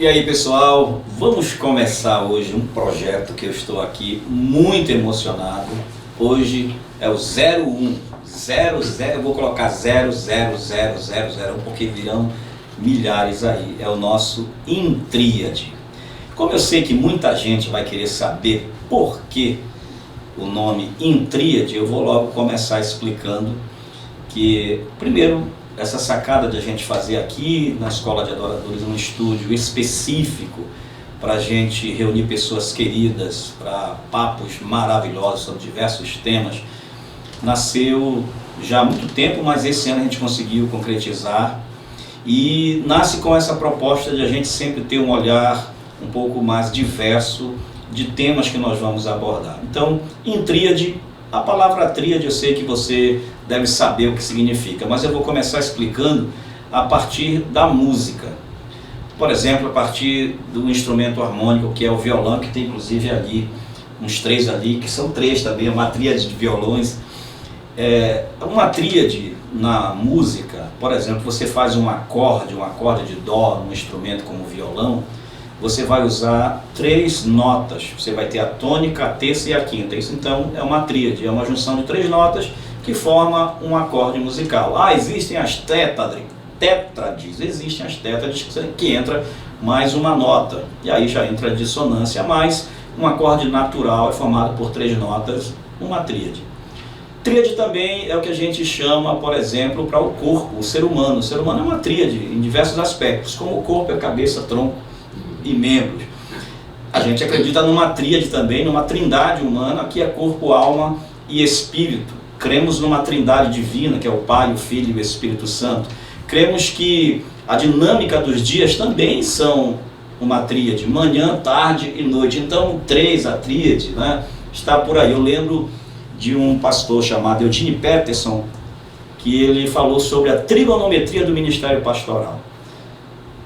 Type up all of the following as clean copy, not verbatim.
E aí pessoal, vamos começar hoje um projeto que eu estou aqui muito emocionado. Hoje é o 01, eu vou colocar 00000, porque virão milhares aí, é o nosso Intríade. Como eu sei que muita gente vai querer saber por que o nome Intríade, eu vou logo começar explicando que, primeiro, essa sacada de a gente fazer aqui na Escola de Adoradores um estúdio específico para a gente reunir pessoas queridas para papos maravilhosos sobre diversos temas, nasceu já há muito tempo, mas esse ano a gente conseguiu concretizar e nasce com essa proposta de a gente sempre ter um olhar um pouco mais diverso de temas que nós vamos abordar. Então, em tríade, a palavra tríade eu sei que você deve saber o que significa, mas eu vou começar explicando a partir da música. Por exemplo, a partir do instrumento harmônico, que é o violão, que tem inclusive ali, uns três ali, que são três também, uma tríade de violões. Uma tríade na música, por exemplo, você faz um acorde de dó, num instrumento como o violão, você vai usar três notas, você vai ter a tônica, a terça e a quinta. Isso então é uma tríade, é uma junção de três notas que forma um acorde musical. Existem as tétrades, existem as tétrades que entra mais uma nota, e aí já entra a dissonância, mas um acorde natural é formado por três notas, uma tríade. Tríade também é o que a gente chama, por exemplo, para o corpo, o ser humano. O ser humano é uma tríade em diversos aspectos, como o corpo é cabeça, tronco e membros. A gente acredita numa tríade também, numa trindade humana, que é corpo, alma e espírito. Cremos numa trindade divina, que é o Pai, o Filho e o Espírito Santo. Cremos que a dinâmica dos dias também são uma tríade, manhã, tarde e noite. Então, a tríade, né, está por aí. Eu lembro de um pastor chamado Eugene Peterson, que ele falou sobre a trigonometria do ministério pastoral,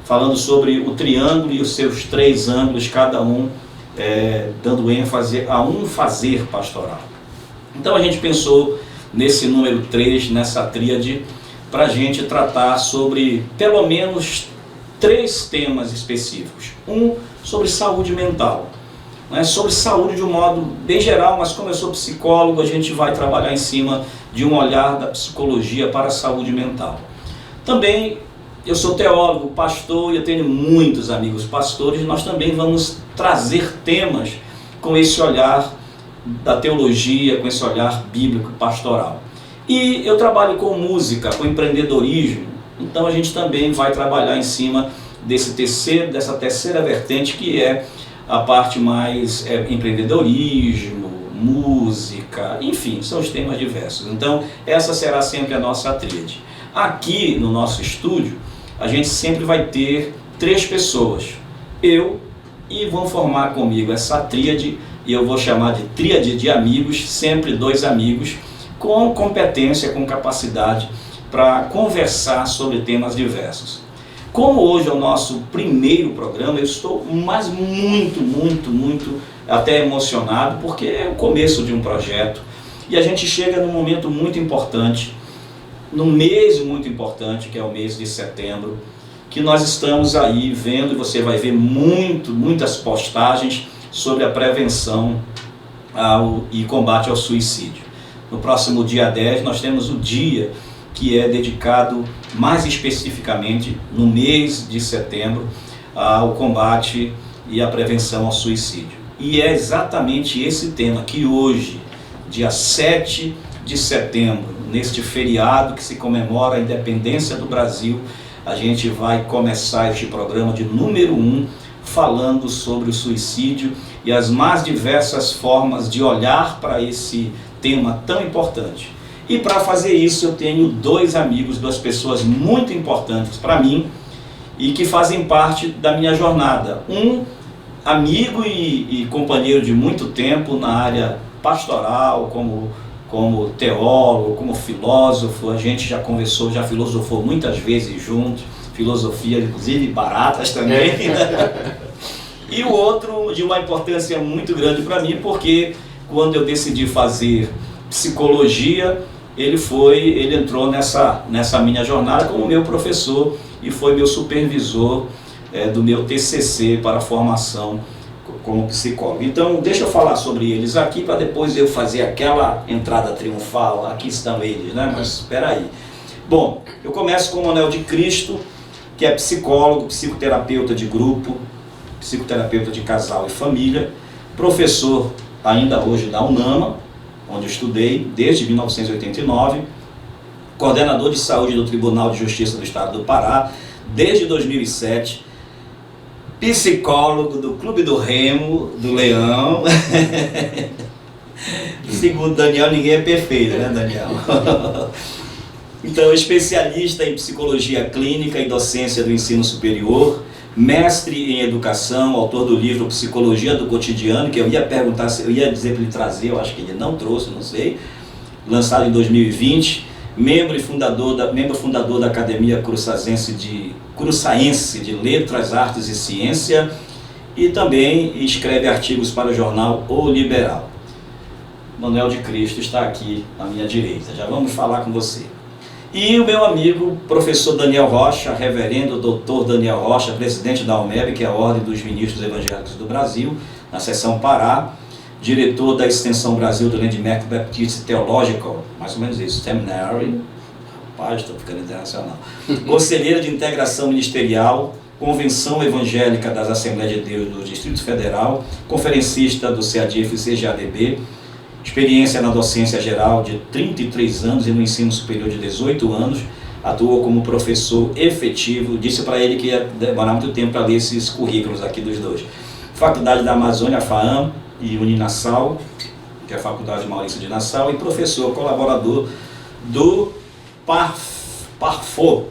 falando sobre o triângulo e os seus três ângulos, cada um dando ênfase a um fazer pastoral. Então a gente pensou nesse número 3, nessa tríade, para a gente tratar sobre pelo menos 3 temas específicos. Um sobre saúde mental, né? Sobre saúde de um modo bem geral, mas como eu sou psicólogo, a gente vai trabalhar em cima de um olhar da psicologia para a saúde mental. Também eu sou teólogo, pastor, e eu tenho muitos amigos pastores. Nós também vamos trazer temas com esse olhar da teologia, com esse olhar bíblico pastoral. E eu trabalho com música, com empreendedorismo, então a gente também vai trabalhar em cima dessa terceira vertente, que é a parte mais empreendedorismo, música, enfim, são os temas diversos. Então essa será sempre a nossa tríade. Aqui no nosso estúdio, a gente sempre vai ter 3 pessoas, e vão formar comigo essa tríade, e eu vou chamar de tríade de amigos, sempre 2 amigos, com competência, com capacidade para conversar sobre temas diversos. Como hoje é o nosso primeiro programa, eu estou muito até emocionado, porque é o começo de um projeto, e a gente chega num momento muito importante, num mês muito importante, que é o mês de setembro, que nós estamos aí vendo, e você vai ver muitas postagens sobre a prevenção e combate ao suicídio. No próximo dia 10 nós temos o dia que é dedicado mais especificamente no mês de setembro ao combate e à prevenção ao suicídio. E é exatamente esse tema que hoje, dia 7 de setembro, neste feriado que se comemora a independência do Brasil, a gente vai começar este programa de número 1 falando sobre o suicídio e as mais diversas formas de olhar para esse tema tão importante. E para fazer isso eu tenho 2 amigos, 2 pessoas muito importantes para mim e que fazem parte da minha jornada. Um amigo e companheiro de muito tempo na área pastoral, como teólogo, como filósofo, a gente já conversou, já filosofou muitas vezes juntos, filosofia inclusive baratas também, né? E o outro de uma importância muito grande para mim, porque quando eu decidi fazer psicologia, ele entrou nessa minha jornada como meu professor e foi meu supervisor do meu TCC para a formação como psicólogo. Então, deixa eu falar sobre eles aqui para depois eu fazer aquela entrada triunfal. Aqui estão eles, né? Mas espera aí. Bom, eu começo com o Manuel de Cristo, que é psicólogo, psicoterapeuta de grupo, psicoterapeuta de casal e família, professor ainda hoje da UNAMA, onde eu estudei desde 1989, coordenador de saúde do Tribunal de Justiça do Estado do Pará desde 2007, psicólogo do Clube do Remo, do Leão. Segundo Daniel, ninguém é perfeito, né, Daniel? Então, especialista em psicologia clínica e docência do ensino superior, mestre em educação, autor do livro Psicologia do Cotidiano, que eu ia perguntar, eu ia dizer para ele trazer, eu acho que ele não trouxe, não sei, lançado em 2020, membro fundador da Academia Cruzaense de Letras, Artes e Ciência, e também escreve artigos para o jornal O Liberal. Manuel de Cristo está aqui à minha direita, já vamos falar com você. E o meu amigo, professor Daniel Rocha, reverendo doutor Daniel Rocha, presidente da OMEB, que é a Ordem dos Ministros Evangélicos do Brasil, na seção Pará, diretor da Extensão Brasil do Landmark Baptist Theological, mais ou menos isso, Seminary, rapaz, estou ficando internacional, conselheiro de integração ministerial, Convenção Evangélica das Assembleias de Deus do Distrito Federal, conferencista do CADIF e CGADB, experiência na docência geral de 33 anos e no ensino superior de 18 anos, atuou como professor efetivo, disse para ele que ia demorar muito tempo para ler esses currículos aqui dos dois. Faculdade da Amazônia, FAAM e Uninassal, que é a Faculdade Maurício de Nassau, e professor colaborador do Parfo,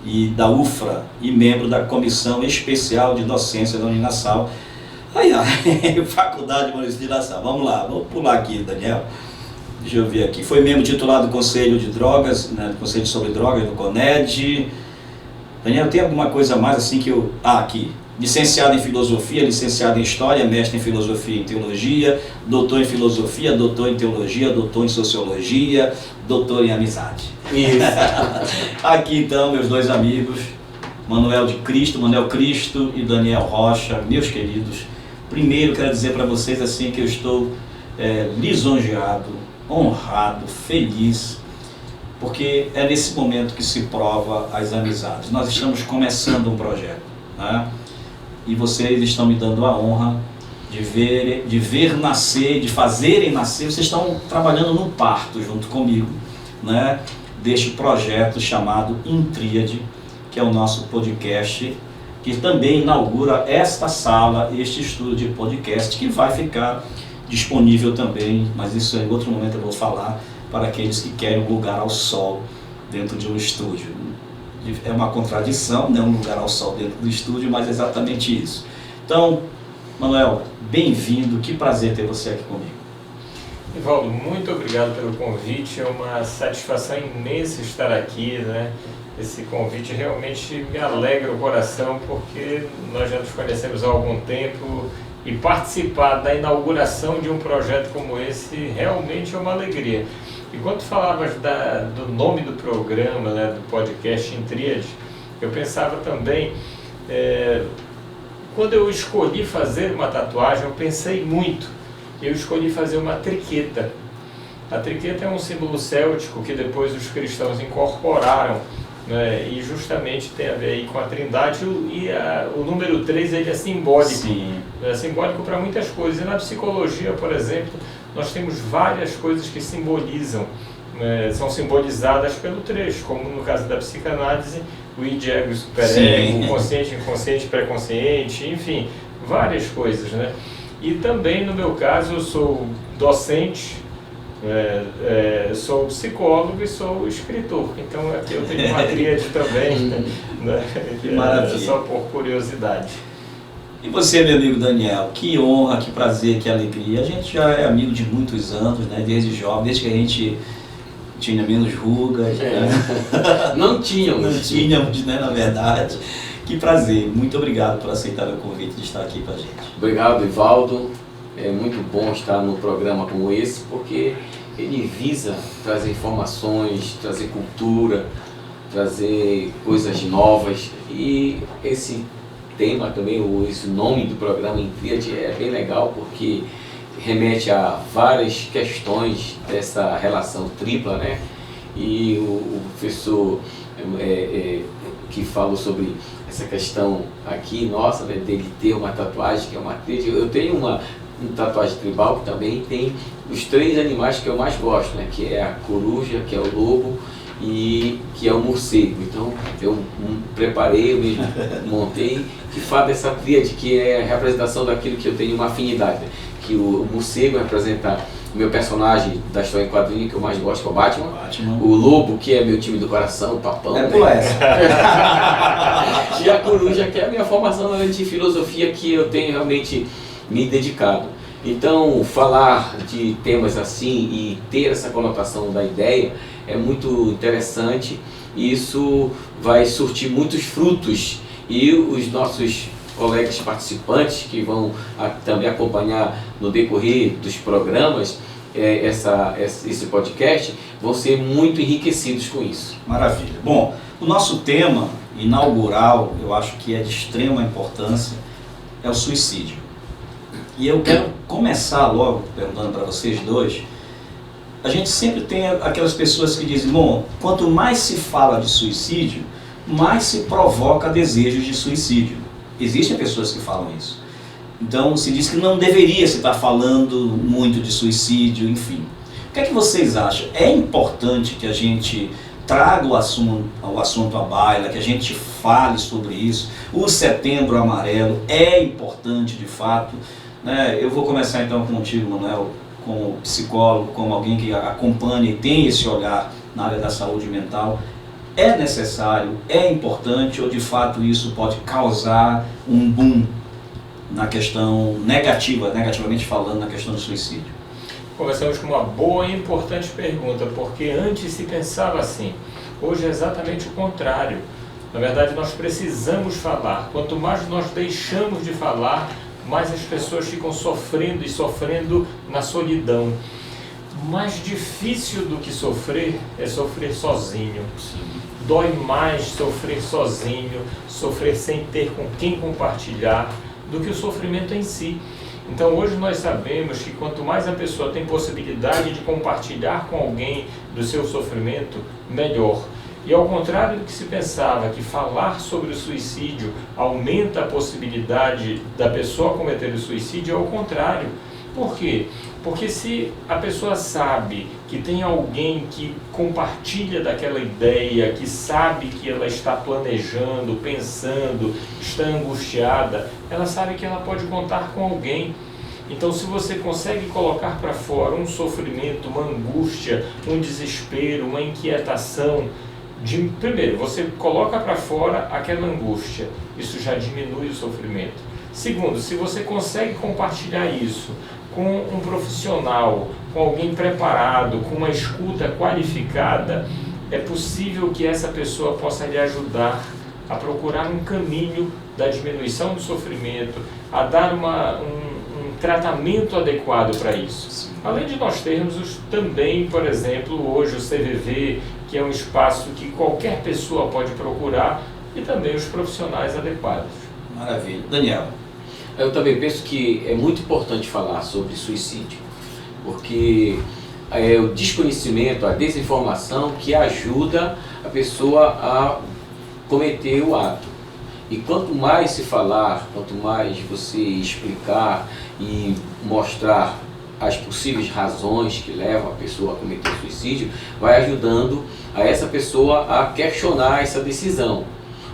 e da UFRA, e membro da Comissão Especial de Docência da Uninassal. Faculdade Maurício de Nassau. Vamos lá, vamos pular aqui, Daniel. Deixa eu ver aqui. Foi membro titular do Conselho de Drogas, né, do Conselho sobre Drogas do CONED. Daniel, tem alguma coisa mais assim que eu... aqui. Licenciado em Filosofia, licenciado em História, mestre em Filosofia e Teologia, doutor em Filosofia, doutor em Teologia, doutor em Sociologia, doutor em Amizade. Isso. Aqui então, meus dois amigos, Manuel Cristo e Daniel Rocha, meus queridos. Primeiro quero dizer para vocês assim que eu estou lisonjeado, honrado, feliz, porque é nesse momento que se prova as amizades. Nós estamos começando um projeto, né? E vocês estão me dando a honra de ver nascer, de fazerem nascer. Vocês estão trabalhando no parto junto comigo, né? Deste projeto chamado Intríade, que é o nosso podcast, que também inaugura esta sala, este estúdio de podcast, que vai ficar disponível também, mas isso em outro momento eu vou falar, para aqueles que querem um lugar ao sol dentro de um estúdio. É uma contradição, né? Um lugar ao sol dentro do estúdio, mas é exatamente isso. Então, Manuel, bem-vindo, que prazer ter você aqui comigo. Evaldo, muito obrigado pelo convite, é uma satisfação imensa estar aqui, né? Esse convite realmente me alegra o coração, porque nós já nos conhecemos há algum tempo e participar da inauguração de um projeto como esse realmente é uma alegria. E quando falavas do nome do programa, né, do podcast Intríade, eu pensava também, quando eu escolhi fazer uma tatuagem, eu pensei muito, eu escolhi fazer uma triqueta. A triqueta é um símbolo céltico que depois os cristãos incorporaram, né, e justamente tem a ver aí com a Trindade, e o número 3 ele é simbólico. Sim. É simbólico para muitas coisas. E na psicologia, por exemplo, nós temos várias coisas que simbolizam, né, são simbolizadas pelo 3, como no caso da psicanálise, o id, ego e superego, o consciente, inconsciente, pré-consciente, enfim, várias coisas, né? E também, no meu caso, eu sou docente, sou psicólogo e sou escritor. Então, aqui eu tenho uma tríade também, né? Que maravilha. Só por curiosidade. E você, meu amigo Daniel, que honra, que prazer, que alegria. A gente já é amigo de muitos anos, né? Desde jovem, desde que a gente tinha menos rugas. Né? Não tínhamos. Não tínhamos, né, na verdade. Que prazer, muito obrigado por aceitar o convite de estar aqui com a gente. Obrigado, Evaldo. É muito bom estar num programa como esse, porque ele visa trazer informações, trazer cultura, trazer coisas novas. E esse tema também, esse nome do programa em Tríade é bem legal porque remete a várias questões dessa relação tripla, né? E o professor que falou sobre essa questão aqui, nossa, né, dele ter uma tatuagem que é uma tríade. Eu tenho uma tatuagem tribal que também tem os 3 animais que eu mais gosto, né? Que é a coruja, que é o lobo e que é o morcego. Então eu preparei, eu mesmo montei, que fala dessa tríade, que é a representação daquilo que eu tenho uma afinidade, né? Que o morcego representa o meu personagem da história em quadrinho que eu mais gosto, que é o Batman. O lobo, que é meu time do coração, o Papão. É por essa. E a coruja, que é a minha formação de filosofia que eu tenho realmente me dedicado. Então, falar de temas assim e ter essa conotação da ideia é muito interessante, e isso vai surtir muitos frutos, e os nossos colegas participantes que vão também acompanhar no decorrer dos programas esse podcast vão ser muito enriquecidos com isso. Maravilha. Bom, o nosso tema inaugural, eu acho que é de extrema importância, é o suicídio. E eu quero começar logo perguntando para vocês dois. A gente sempre tem aquelas pessoas que dizem, bom, quanto mais se fala de suicídio, mais se provoca desejos de suicídio. Existem pessoas que falam isso. Então se diz que não deveria se estar falando muito de suicídio, enfim. O que é que vocês acham? É importante que a gente traga o assunto à baila, que a gente fale sobre isso? O Setembro Amarelo é importante de fato, né? Eu vou começar então contigo, Manuel, como psicólogo, como alguém que acompanha e tem esse olhar na área da saúde mental. É necessário, é importante, ou de fato isso pode causar um boom na questão negativamente falando, na questão do suicídio? Começamos com uma boa e importante pergunta, porque antes se pensava assim, hoje é exatamente o contrário. Na verdade, nós precisamos falar. Quanto mais nós deixamos de falar, mais as pessoas ficam sofrendo e sofrendo na solidão. Mais difícil do que sofrer é sofrer sozinho. Dói mais sofrer sozinho, sofrer sem ter com quem compartilhar, do que o sofrimento em si. Então hoje nós sabemos que quanto mais a pessoa tem possibilidade de compartilhar com alguém do seu sofrimento, melhor. E ao contrário do que se pensava, que falar sobre o suicídio aumenta a possibilidade da pessoa cometer o suicídio, é o contrário. Por quê? Porque se a pessoa sabe que tem alguém que compartilha daquela ideia, que sabe que ela está planejando, pensando, está angustiada, ela sabe que ela pode contar com alguém. Então, se você consegue colocar para fora um sofrimento, uma angústia, um desespero, uma inquietação, primeiro, você coloca para fora aquela angústia, isso já diminui o sofrimento. Segundo, se você consegue compartilhar isso com um profissional, com alguém preparado, com uma escuta qualificada, é possível que essa pessoa possa lhe ajudar a procurar um caminho da diminuição do sofrimento, a dar um tratamento adequado para isso. Além de nós termos também, por exemplo, hoje o CVV, que é um espaço que qualquer pessoa pode procurar, e também os profissionais adequados. Maravilha. Daniel? Eu também penso que é muito importante falar sobre suicídio, porque é o desconhecimento, a desinformação que ajuda a pessoa a cometer o ato. E quanto mais se falar, quanto mais você explicar e mostrar as possíveis razões que levam a pessoa a cometer suicídio, vai ajudando a essa pessoa a questionar essa decisão.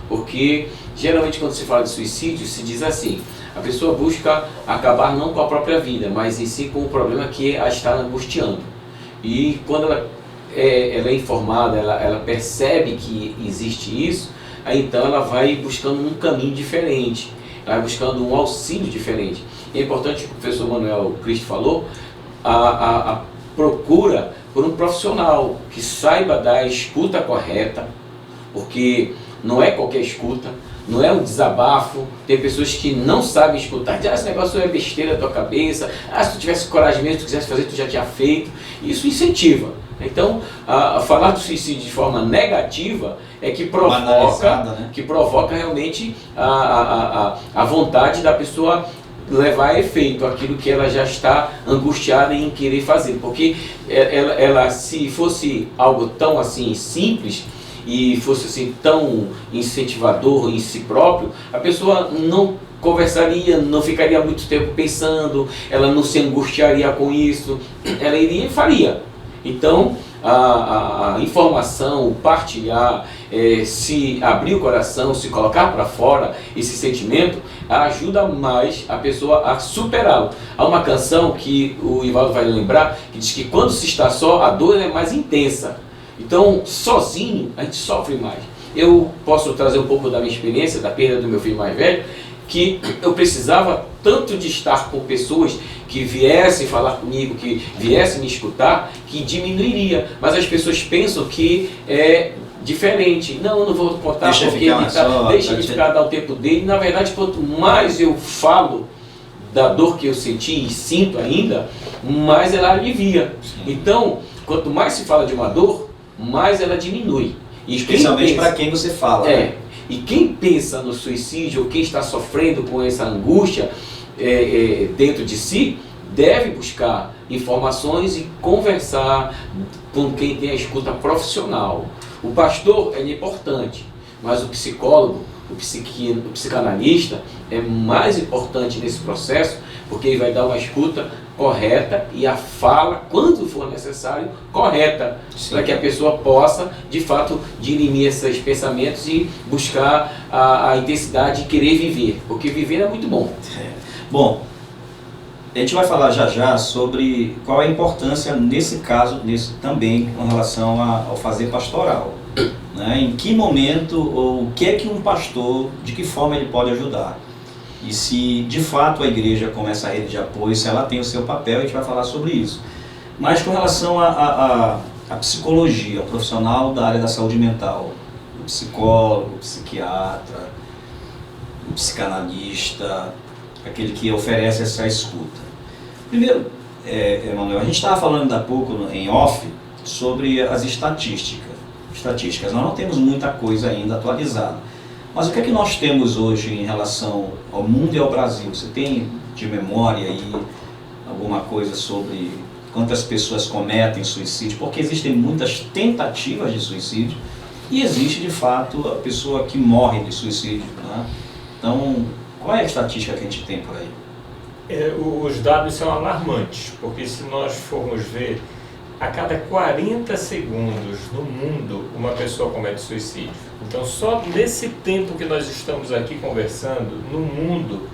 Porque geralmente quando se fala de suicídio, se diz assim: a pessoa busca acabar não com a própria vida, mas em si com o problema que a está angustiando. E quando ela é informada, ela percebe que existe isso, aí então ela vai buscando um caminho diferente, ela vai buscando um auxílio diferente. E é importante, o professor Manuel Cristo falou, a procura por um profissional que saiba dar a escuta correta, porque não é qualquer escuta. não é um desabafo. Tem pessoas que não sabem escutar, esse negócio é besteira da tua cabeça, se tu tivesse coragem mesmo, se tu quisesse fazer, tu já tinha feito. Isso incentiva. Então, falar do suicídio de forma negativa é que provoca, né? Que provoca realmente a vontade da pessoa levar a efeito aquilo que ela já está angustiada em querer fazer. Porque ela se fosse algo tão assim simples e fosse assim tão incentivador em si próprio, a pessoa não conversaria, não ficaria muito tempo pensando, ela não se angustiaria com isso, ela iria e faria. Então, a informação, o partilhar, se abrir o coração, se colocar para fora esse sentimento, ajuda mais a pessoa a superá-lo. Há uma canção que o Ivaldo vai lembrar, que diz que quando se está só, a dor é mais intensa. Então, sozinho, a gente sofre mais. Eu posso trazer um pouco da minha experiência, da perda do meu filho mais velho, que eu precisava tanto de estar com pessoas que viessem falar comigo, que viessem me escutar, que diminuiria. Mas as pessoas pensam que é diferente. Não vou contar deixa porque deixa ele ficar, dar o tempo dele. Na verdade, quanto mais eu falo da dor que eu senti e sinto ainda, mais ela alivia. Então, quanto mais se fala de uma dor, mais ela diminui. E especialmente para quem você fala. Né? E quem pensa no suicídio, ou quem está sofrendo com essa angústia dentro de si, deve buscar informações e conversar com quem tem a escuta profissional. O pastor é importante, mas o psicólogo, o psicanalista é mais importante nesse processo, porque ele vai dar uma escuta correta e a fala, quando for necessário, correta, para que a pessoa possa, de fato, dirimir esses pensamentos e buscar a intensidade de querer viver, porque viver é muito bom. Bom, a gente vai falar já sobre qual é a importância nesse caso, também com relação ao fazer pastoral. Né? Em que momento, ou o que é que um pastor, de que forma ele pode ajudar? E se de fato a igreja, como essa rede de apoio, se ela tem o seu papel, a gente vai falar sobre isso. Mas com relação à psicologia, o profissional da área da saúde mental, o psicólogo, o psiquiatra, o psicanalista, aquele que oferece essa escuta. Primeiro, Emanuel, a gente estava falando há pouco em off sobre as estatísticas. Nós não temos muita coisa ainda atualizada. Mas o que é que nós temos hoje em relação ao mundo e ao Brasil? Você tem de memória aí alguma coisa sobre quantas pessoas cometem suicídio? Porque existem muitas tentativas de suicídio e existe de fato a pessoa que morre de suicídio. Né? Então, qual é a estatística que a gente tem por aí? Os dados são alarmantes, porque se nós formos ver, a cada 40 segundos no mundo uma pessoa comete suicídio. Então só nesse tempo que nós estamos aqui conversando, no mundo,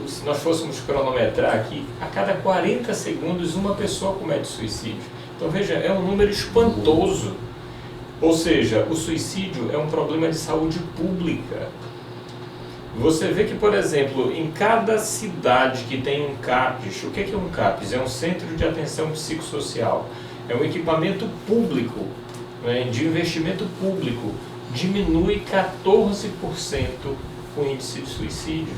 se nós fôssemos cronometrar aqui, a cada 40 segundos uma pessoa comete suicídio. Então veja, é um número espantoso. Ou seja, o suicídio é um problema de saúde pública. Você vê que, por exemplo, em cada cidade que tem um CAPS, o que é um CAPS? É um Centro de Atenção Psicossocial. É um equipamento público, né, de investimento público. Diminui 14% o índice de suicídio.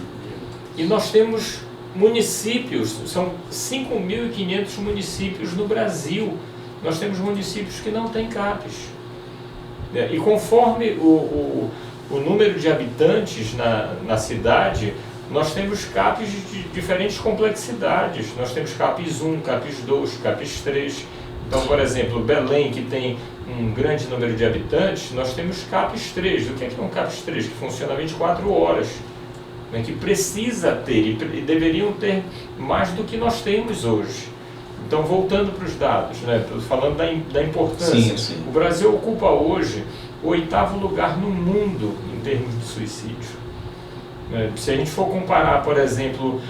E nós temos municípios, são 5.500 municípios no Brasil. Nós temos municípios que não têm CAPS. E conforme o número de habitantes na cidade, nós temos CAPs de diferentes complexidades. Nós temos CAPs 1, CAPs 2, CAPs 3. Então, por exemplo, Belém, que tem um grande número de habitantes, nós temos CAPs 3. O que é um CAPs 3? Que funciona 24 horas. Né, que precisa ter, e deveriam ter mais do que nós temos hoje. Então, voltando para os dados, né, falando da importância, sim. O Brasil ocupa hoje o 8º lugar no mundo em termos de suicídio. Se a gente for comparar, por exemplo,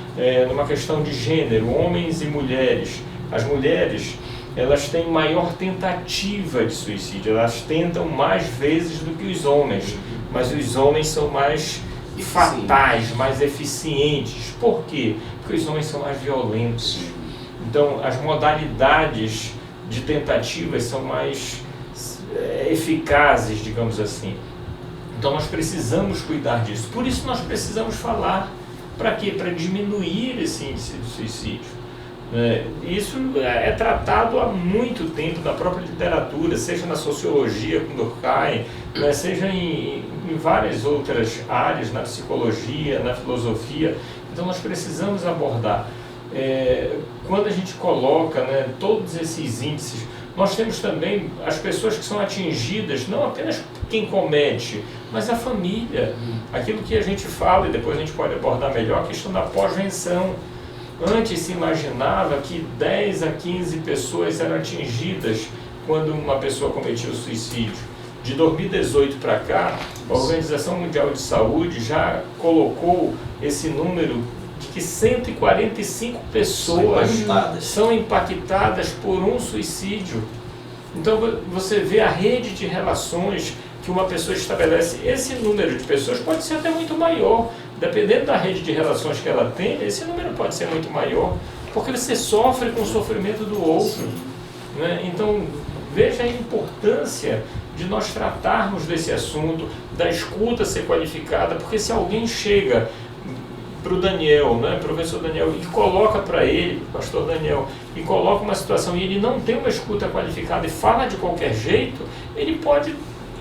numa questão de gênero, homens e mulheres, as mulheres, elas têm maior tentativa de suicídio, elas tentam mais vezes do que os homens, mas os homens são mais fatais, mais eficientes. Por quê? Porque os homens são mais violentos. Então, as modalidades de tentativas são mais eficazes, digamos assim. Então nós precisamos cuidar disso. Por isso nós precisamos falar. Para quê? Para diminuir esse índice de suicídio. Isso é tratado há muito tempo na própria literatura, seja na sociologia com Durkheim, seja em várias outras áreas, na psicologia, na filosofia. Então nós precisamos abordar. Quando a gente coloca, todos esses índices, nós temos também as pessoas que são atingidas, não apenas quem comete, mas a família. Aquilo que a gente fala, e depois a gente pode abordar melhor, a questão da pós-venção. Antes se imaginava que 10 a 15 pessoas eram atingidas quando uma pessoa cometia o suicídio. De 2018 para cá, a Organização Mundial de Saúde já colocou esse número de que 145 pessoas são impactadas por um suicídio. Então você vê a rede de relações que uma pessoa estabelece. Esse número de pessoas pode ser até muito maior. Dependendo da rede de relações que ela tem, esse número pode ser muito maior, porque você sofre com o sofrimento do outro. Então, veja a importância de nós tratarmos desse assunto, da escuta ser qualificada, porque se alguém chega para o Daniel, professor Daniel, e coloca para ele, pastor Daniel, e coloca uma situação e ele não tem uma escuta qualificada e fala de qualquer jeito, ele pode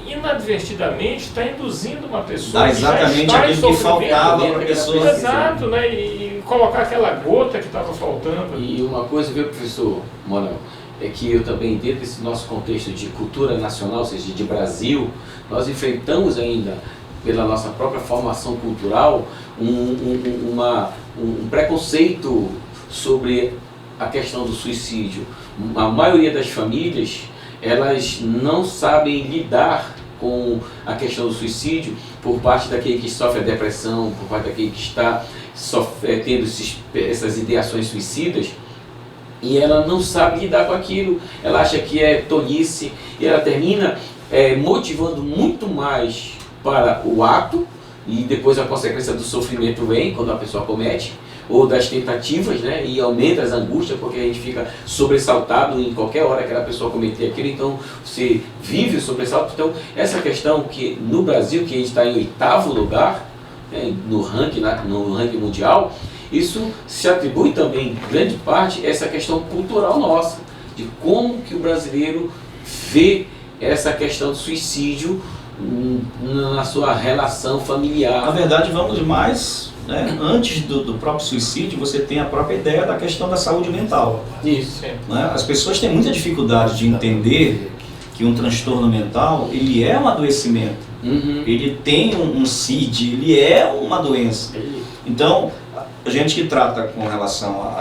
inadvertidamente está induzindo uma pessoa dá exatamente aquilo que faltava para a pessoa. Exato, e colocar aquela gota que estava faltando. E uma coisa, viu, professor Manuel, é que eu também, dentro desse nosso contexto de cultura nacional, ou seja, de Brasil, nós enfrentamos ainda, pela nossa própria formação cultural, um preconceito sobre a questão do suicídio. A maioria das famílias, elas não sabem lidar com a questão do suicídio por parte daquele que sofre a depressão, por parte daquele que está tendo essas ideações suicidas, e ela não sabe lidar com aquilo, ela acha que é tolice, e ela termina motivando muito mais para o ato, e depois a consequência do sofrimento vem quando a pessoa comete, ou das tentativas, e aumenta as angústias, porque a gente fica sobressaltado em qualquer hora que aquela pessoa cometer aquilo, então você vive o sobressalto. Então essa questão que no Brasil, que a gente está em 8º lugar, no ranking mundial, isso se atribui também, em grande parte, a essa questão cultural nossa, de como que o brasileiro vê essa questão do suicídio na sua relação familiar. Na verdade, vamos mais, antes do próprio suicídio, você tem a própria ideia da questão da saúde mental. Isso. As pessoas têm muita dificuldade de entender que um transtorno mental, ele é um adoecimento. Ele tem um CID, ele é uma doença. Então, a gente que trata com relação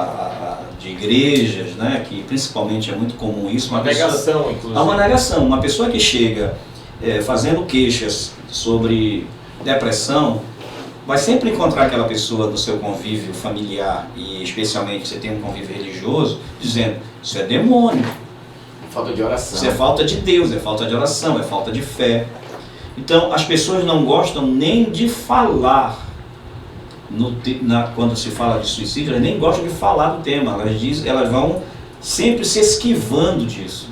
de igrejas, que principalmente é muito comum isso, uma negação, inclusive. Há uma negação. Uma pessoa que chega fazendo queixas sobre depressão, vai sempre encontrar aquela pessoa do seu convívio familiar, e especialmente você tem um convívio religioso, dizendo, isso é demônio. Falta de oração. Isso é falta de Deus, é falta de oração, é falta de fé. Então, as pessoas não gostam nem de falar, quando se fala de suicídio, elas nem gostam de falar do tema, elas vão sempre se esquivando disso.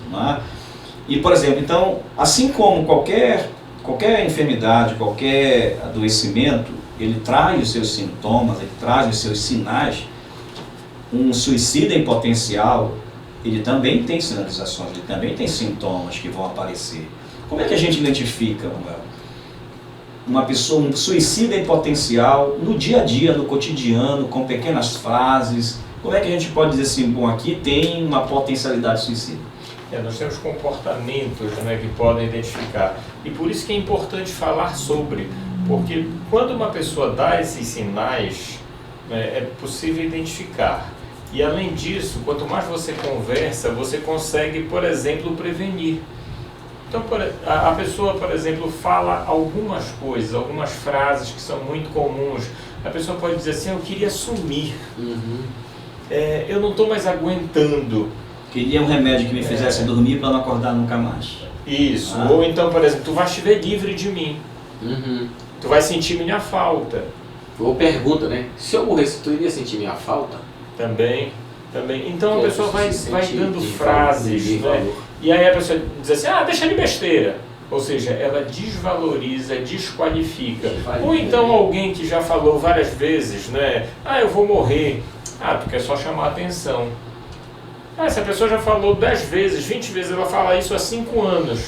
E, por exemplo, então, assim como qualquer enfermidade, qualquer adoecimento, ele traz os seus sintomas, ele traz os seus sinais. Um suicida em potencial, ele também tem sinalizações, ele também tem sintomas que vão aparecer. Como é que a gente identifica, uma pessoa, um suicida em potencial, no dia a dia, no cotidiano, com pequenas frases? Como é que a gente pode dizer assim, bom, aqui tem uma potencialidade suicida? Nós temos comportamentos que podem identificar. E por isso que é importante falar sobre. Porque quando uma pessoa dá esses sinais, é possível identificar. E além disso, quanto mais você conversa, você consegue, por exemplo, prevenir. Então, a pessoa, por exemplo, fala algumas coisas, algumas frases que são muito comuns. A pessoa pode dizer assim, eu queria sumir. Eu não estou mais aguentando. Queria um remédio que me fizesse dormir para não acordar nunca mais. Isso. Ou então, por exemplo, tu vais te ver livre de mim. Tu vai sentir minha falta. Ou pergunta, se eu morresse, tu iria sentir minha falta? Também. Então a pessoa vai dando frases, e aí a pessoa diz assim, deixa de besteira. Ou seja, ela desvaloriza, desqualifica. Desvalida, Ou então né? alguém que já falou várias vezes, né? Ah, eu vou morrer. Ah, tu quer só chamar a atenção. Ah, essa pessoa já falou 10 vezes, 20 vezes, ela fala isso há 5 anos.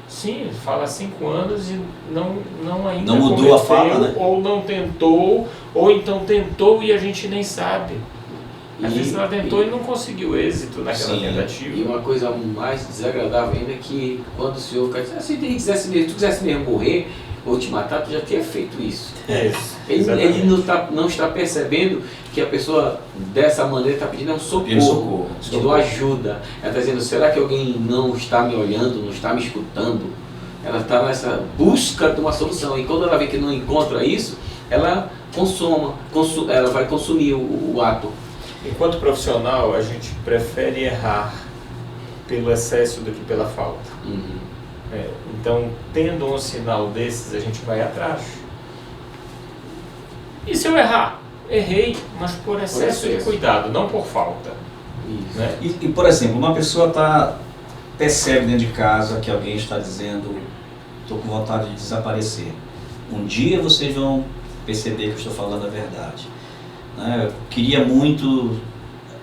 Sim, fala há 5 anos e não ainda Não mudou a fala, né? ou não tentou, ou então tentou e a gente nem sabe. Às vezes ela tentou e não conseguiu êxito naquela Sim. tentativa. E uma coisa mais desagradável ainda é que quando o senhor diz, se tu quisesse mesmo morrer ou te matar, tu já tinha feito isso. Isso, Ele não está percebendo que a pessoa dessa maneira está pedindo um socorro, pedindo ajuda. Ela está dizendo, será que alguém não está me olhando, não está me escutando? Ela está nessa busca de uma solução. E quando ela vê que não encontra isso, ela ela vai consumir o ato. Enquanto profissional, a gente prefere errar pelo excesso do que pela falta. Uhum. Então, tendo um sinal desses, a gente vai atrás. E se eu errar? Errei, mas por excesso de cuidado, não por falta. Isso. Né? E, por exemplo, uma pessoa percebe dentro de casa que alguém está dizendo, estou com vontade de desaparecer. Um dia vocês vão perceber que eu estou falando a verdade. Né? Eu queria muito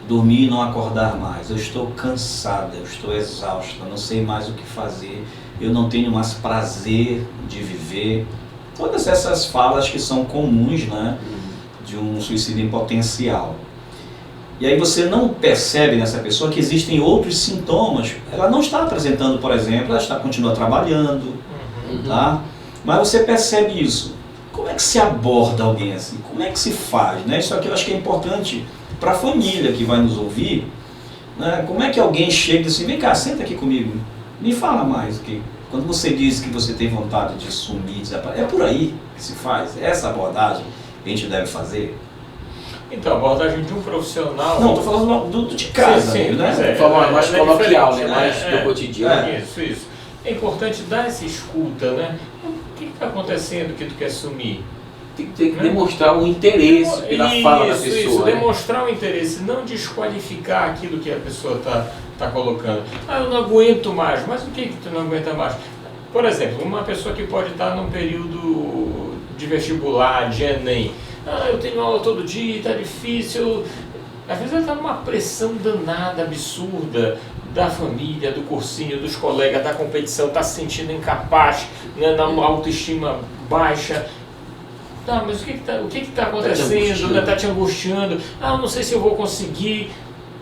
dormir e não acordar mais. Eu estou cansada, eu estou exausta, não sei mais o que fazer. Eu não tenho mais prazer de viver. Todas essas falas que são comuns, né, de um suicídio em potencial. E aí você não percebe nessa pessoa que existem outros sintomas. Ela não está apresentando, por exemplo, ela continua trabalhando, tá? Mas você percebe isso. Como é que se aborda alguém assim? Como é que se faz? Né? Isso aqui eu acho que é importante para a família que vai nos ouvir. Né? Como é que alguém chega e diz assim, vem cá, senta aqui comigo, me fala mais. Quando você diz que você tem vontade de sumir, desaparecer, é por aí que se faz? É essa abordagem que a gente deve fazer? Então, a abordagem de um profissional... Não, estou falando do de casa, sim, né? mas De forma mais coloquial, né? Mais É. do cotidiano. Isso. É importante dar essa escuta, né? O que está acontecendo que tu quer sumir? Tem que demonstrar um interesse pela fala da pessoa. Isso, né? demonstrar o interesse, não desqualificar aquilo que a pessoa está colocando. Ah, eu não aguento mais, mas o que tu não aguenta mais? Por exemplo, uma pessoa que pode estar num período de vestibular, de Enem. Ah, eu tenho aula todo dia, está difícil. Às vezes ela está numa pressão danada, absurda, da família, do cursinho, dos colegas, da competição, está se sentindo incapaz, né, na autoestima baixa. Tá, mas o que está acontecendo? Está te angustiando? Ah, eu não sei se eu vou conseguir.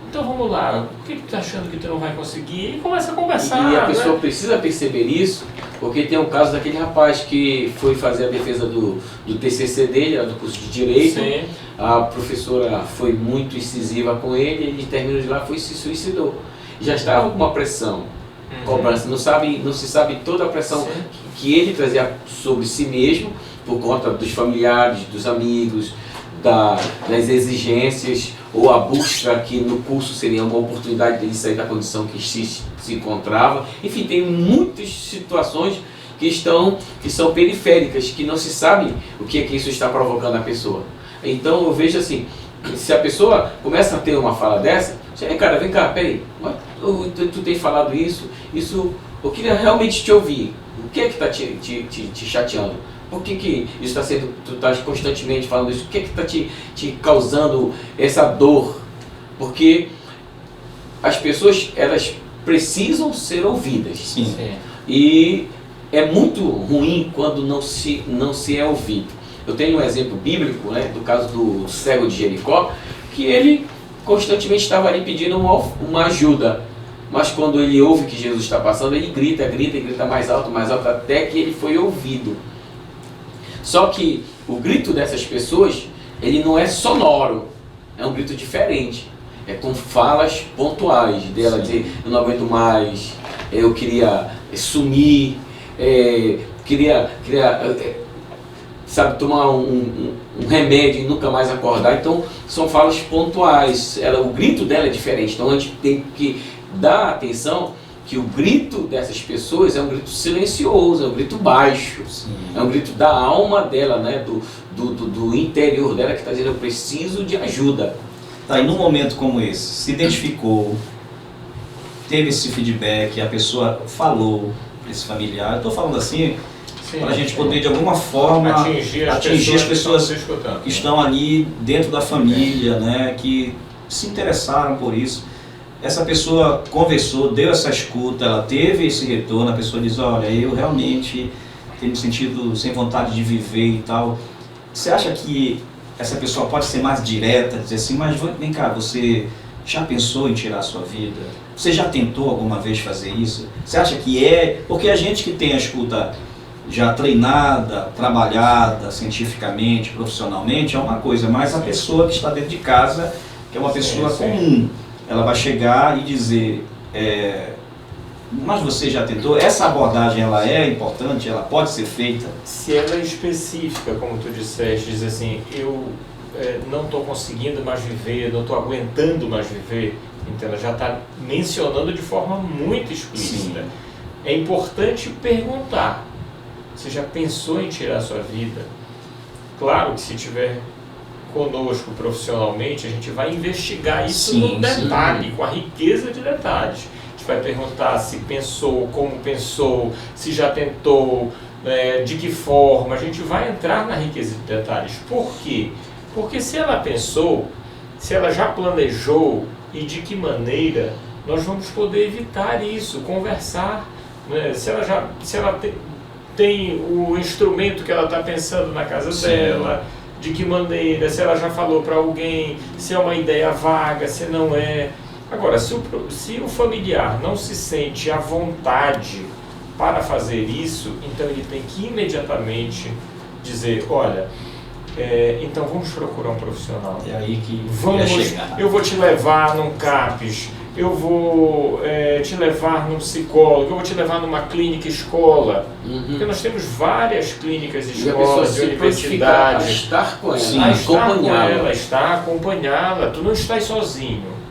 Então vamos lá, o que tu está achando que tu não vai conseguir? E começa a conversar. E a pessoa né? precisa perceber isso, porque tem um caso daquele rapaz que foi fazer a defesa do TCC dele, do curso de Direito. Sim. A professora foi muito incisiva com ele, ele terminou de lá e se suicidou. Já estava com uma pressão, cobrança, não se sabe toda a pressão que ele trazia sobre si mesmo, por conta dos familiares, dos amigos, das exigências, ou a busca que no curso seria uma oportunidade dele sair da condição que se encontrava. Enfim, tem muitas situações que são periféricas, que não se sabe o que é que isso está provocando a pessoa. Então eu vejo assim, se a pessoa começa a ter uma fala dessa, cara, vem cá, peraí, tu tem falado isso, eu queria realmente te ouvir, o que é que está te chateando? Por que isso está sendo, tu estás constantemente falando isso, o que é que está te causando essa dor? Porque as pessoas, elas precisam ser ouvidas. Sim. E é muito ruim quando não se é ouvido. Eu tenho um exemplo bíblico, né, do caso do cego de Jericó, que ele constantemente estava ali pedindo uma ajuda, mas quando ele ouve que Jesus está passando, ele grita mais alto, até que ele foi ouvido. Só que o grito dessas pessoas, ele não é sonoro, é um grito diferente, é com falas pontuais dela. Sim. Dizer, eu não aguento mais, eu queria sumir, sabe, tomar um remédio e nunca mais acordar. Então são falas pontuais, o grito dela é diferente, então a gente tem que dar atenção que o grito dessas pessoas é um grito silencioso, é um grito baixo. Sim. É um grito da alma dela, né, do interior dela, que está dizendo, eu preciso de ajuda. Tá, e num momento como esse, se identificou, teve esse feedback, a pessoa falou, esse familiar. Eu estou falando assim para a gente sim. poder de alguma forma atingir as pessoas que estão ali dentro da família, né, que se interessaram por isso. Essa pessoa conversou, deu essa escuta, ela teve esse retorno, a pessoa diz, olha, eu realmente tenho me sentido sem vontade de viver e tal. Você acha que essa pessoa pode ser mais direta, dizer assim, mas vem cá, você já pensou em tirar a sua vida? Você já tentou alguma vez fazer isso? Você acha que é? Porque a gente que tem a escuta já treinada, trabalhada cientificamente, profissionalmente, é uma coisa, mas a pessoa que está dentro de casa, que é uma pessoa comum, ela vai chegar e dizer, mas você já tentou? Essa abordagem, ela é importante, ela pode ser feita? Se ela é específica, como tu disseste, diz assim, eu não estou conseguindo mais viver, não estou aguentando mais viver, então ela já está mencionando de forma muito explícita. Sim. É importante perguntar, você já pensou em tirar a sua vida? Claro que se tiver conosco profissionalmente, a gente vai investigar isso no detalhe, com a riqueza de detalhes. A gente vai perguntar se pensou, como pensou, se já tentou, de que forma. A gente vai entrar na riqueza de detalhes. Por quê? Porque se ela pensou, se ela já planejou e de que maneira, nós vamos poder evitar isso, conversar. Né? Se ela tem o instrumento que ela está pensando na casa dela, de que maneira, se ela já falou para alguém, se é uma ideia vaga, se não é. Agora, se o familiar não se sente à vontade para fazer isso, então ele tem que imediatamente dizer, olha, então vamos procurar um profissional. É aí que eu vou te levar num CAPES, eu vou te levar num psicólogo, eu vou te levar numa clínica escola. Porque nós temos várias clínicas escolas de universidade. Estar com ela, estar acompanhá-la. Tu não estás sozinho.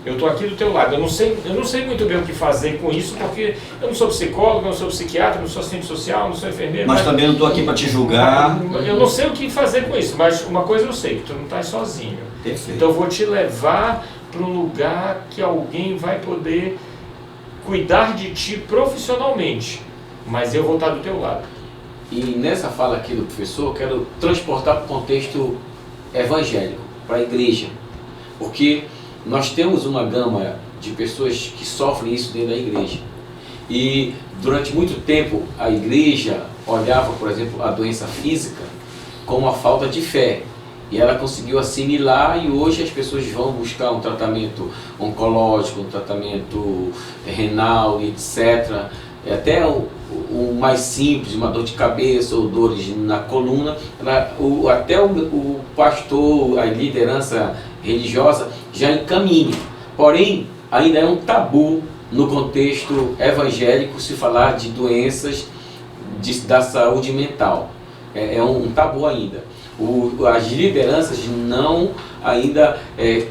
Eu estou aqui do teu lado. Eu não sei muito bem o que fazer com isso, porque eu não sou psicólogo, não sou psiquiatra, não sou assistente social, não sou enfermeiro. Mas também não estou aqui para te julgar. Eu não sei o que fazer com isso, mas uma coisa eu sei, que tu não estás sozinho. Perfeito. Então eu vou te levar para um lugar que alguém vai poder cuidar de ti profissionalmente, mas eu vou estar do teu lado. E nessa fala aqui do professor, eu quero transportar para o contexto evangélico, para a igreja, porque nós temos uma gama de pessoas que sofrem isso dentro da igreja. E durante muito tempo a igreja olhava, por exemplo, a doença física como a falta de fé. E ela conseguiu assimilar, e hoje as pessoas vão buscar um tratamento oncológico, um tratamento renal, etc. Até o mais simples, uma dor de cabeça ou dores na coluna, até o pastor, a liderança religiosa já encaminha. Porém, ainda é um tabu no contexto evangélico se falar de doenças da saúde mental. É um tabu ainda. As lideranças não ainda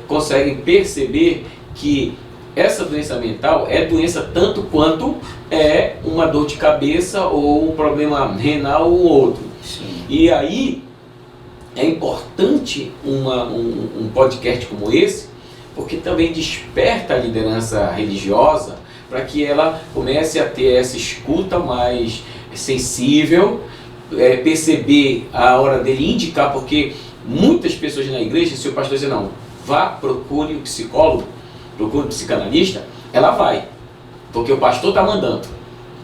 conseguem perceber que essa doença mental é doença tanto quanto é uma dor de cabeça ou um problema renal ou outro. Sim. E aí é importante um podcast como esse, porque também desperta a liderança religiosa para que ela comece a ter essa escuta mais sensível, perceber a hora dele indicar, porque muitas pessoas na igreja, se o pastor dizer não, procure o psicólogo, procure o psicanalista, ela vai, porque o pastor está mandando.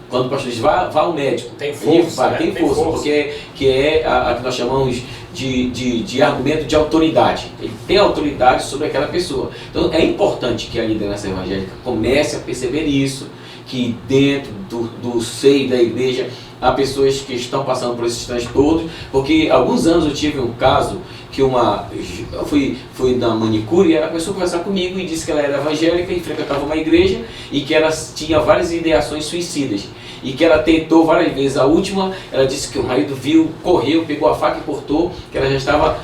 Quando o pastor diz vá ao médico, tem força, tem força, porque é a que nós chamamos de argumento de autoridade. Ele tem autoridade sobre aquela pessoa. Então é importante que a liderança evangélica comece a perceber isso, que dentro do seio da igreja há pessoas que estão passando por esses transtornos, porque há alguns anos eu tive um caso que eu fui na manicure e ela começou a conversar comigo e disse que ela era evangélica e frequentava uma igreja e que ela tinha várias ideações suicidas e que ela tentou várias vezes. A última, ela disse que o marido viu, correu, pegou a faca e cortou, que ela já estava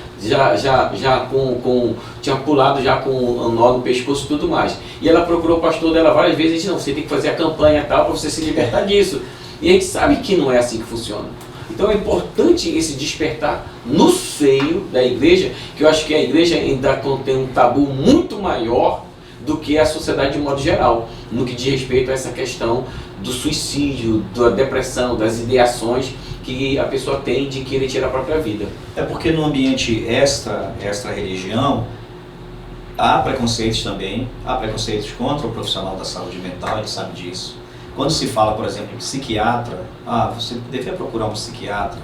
tinha pulado já com um nó no pescoço e tudo mais. E ela procurou o pastor dela várias vezes e disse, não, você tem que fazer a campanha tal para você se libertar disso. E a gente sabe que não é assim que funciona. Então é importante esse despertar no seio da igreja, que eu acho que a igreja ainda contém um tabu muito maior do que a sociedade de modo geral, no que diz respeito a essa questão do suicídio, da depressão, das ideações que a pessoa tem de querer tirar a própria vida. É porque no ambiente extra-religião, há preconceitos também, há preconceitos contra o profissional da saúde mental, ele sabe disso. Quando se fala, por exemplo, em psiquiatra, você devia procurar um psiquiatra.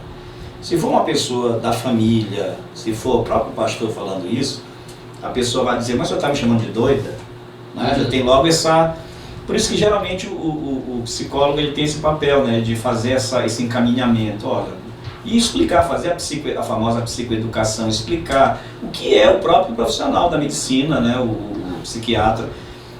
Se for uma pessoa da família, se for o próprio pastor falando isso, a pessoa vai dizer, mas você está me chamando de doida? Né? Já tem logo essa... Por isso que geralmente o psicólogo ele tem esse papel, né, de fazer esse encaminhamento, olha, e explicar, fazer a famosa psicoeducação, explicar o que é o próprio profissional da medicina, né, o psiquiatra.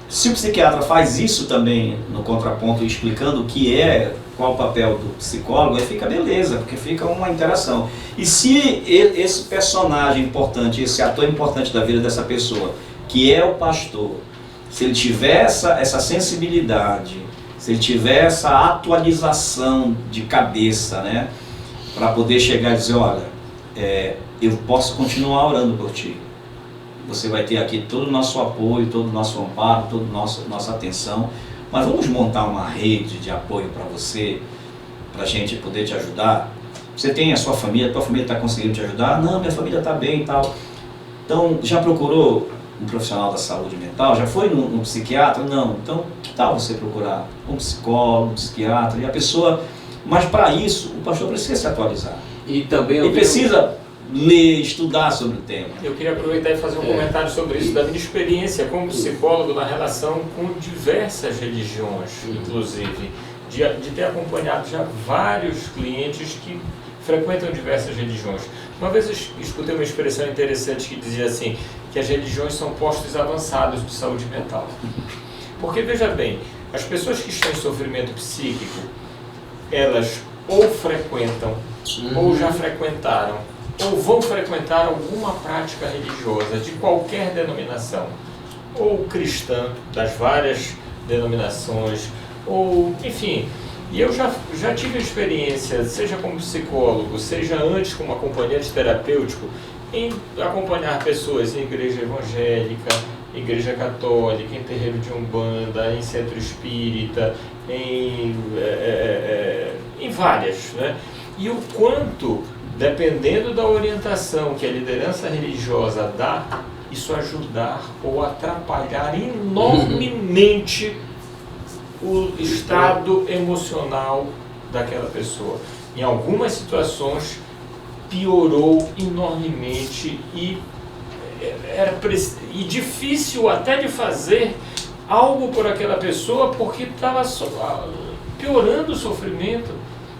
Se o psiquiatra faz isso também no contraponto, explicando o que é, qual o papel do psicólogo, aí fica beleza, porque fica uma interação. E se esse personagem importante, esse ator importante da vida dessa pessoa, que é o pastor, se ele tiver essa sensibilidade, se ele tiver essa atualização de cabeça, né, para poder chegar e dizer, olha, eu posso continuar orando por ti. Você vai ter aqui todo o nosso apoio, todo o nosso amparo, toda a nossa atenção, mas vamos montar uma rede de apoio para você, para a gente poder te ajudar. Você tem a sua família, a tua família está conseguindo te ajudar? Não, minha família está bem e tal. Então, já procurou um profissional da saúde mental? Já foi no psiquiatra? Não. Então, que tal você procurar um psicólogo, um psiquiatra? E a pessoa... Mas para isso, o pastor precisa se atualizar. E também ele precisa ler, estudar sobre o tema. Eu queria aproveitar e fazer um comentário sobre isso, da minha experiência como psicólogo na relação com diversas religiões, inclusive, de ter acompanhado já vários clientes que frequentam diversas religiões. Uma vez eu escutei uma expressão interessante que dizia assim, que as religiões são postos avançados de saúde mental. Porque, veja bem, as pessoas que estão em sofrimento psíquico, elas ou frequentam, ou já frequentaram, ou vão frequentar alguma prática religiosa de qualquer denominação, ou cristã, das várias denominações, ou, enfim. E eu já tive experiência, seja como psicólogo, seja antes como acompanhante terapêutico, em acompanhar pessoas em igreja evangélica, igreja católica, em terreiro de umbanda, em centro espírita, em várias, né? E o quanto, dependendo da orientação que a liderança religiosa dá, isso ajudar ou atrapalhar enormemente o estado emocional daquela pessoa. Em algumas situações piorou enormemente e difícil até de fazer algo por aquela pessoa porque estava piorando o sofrimento.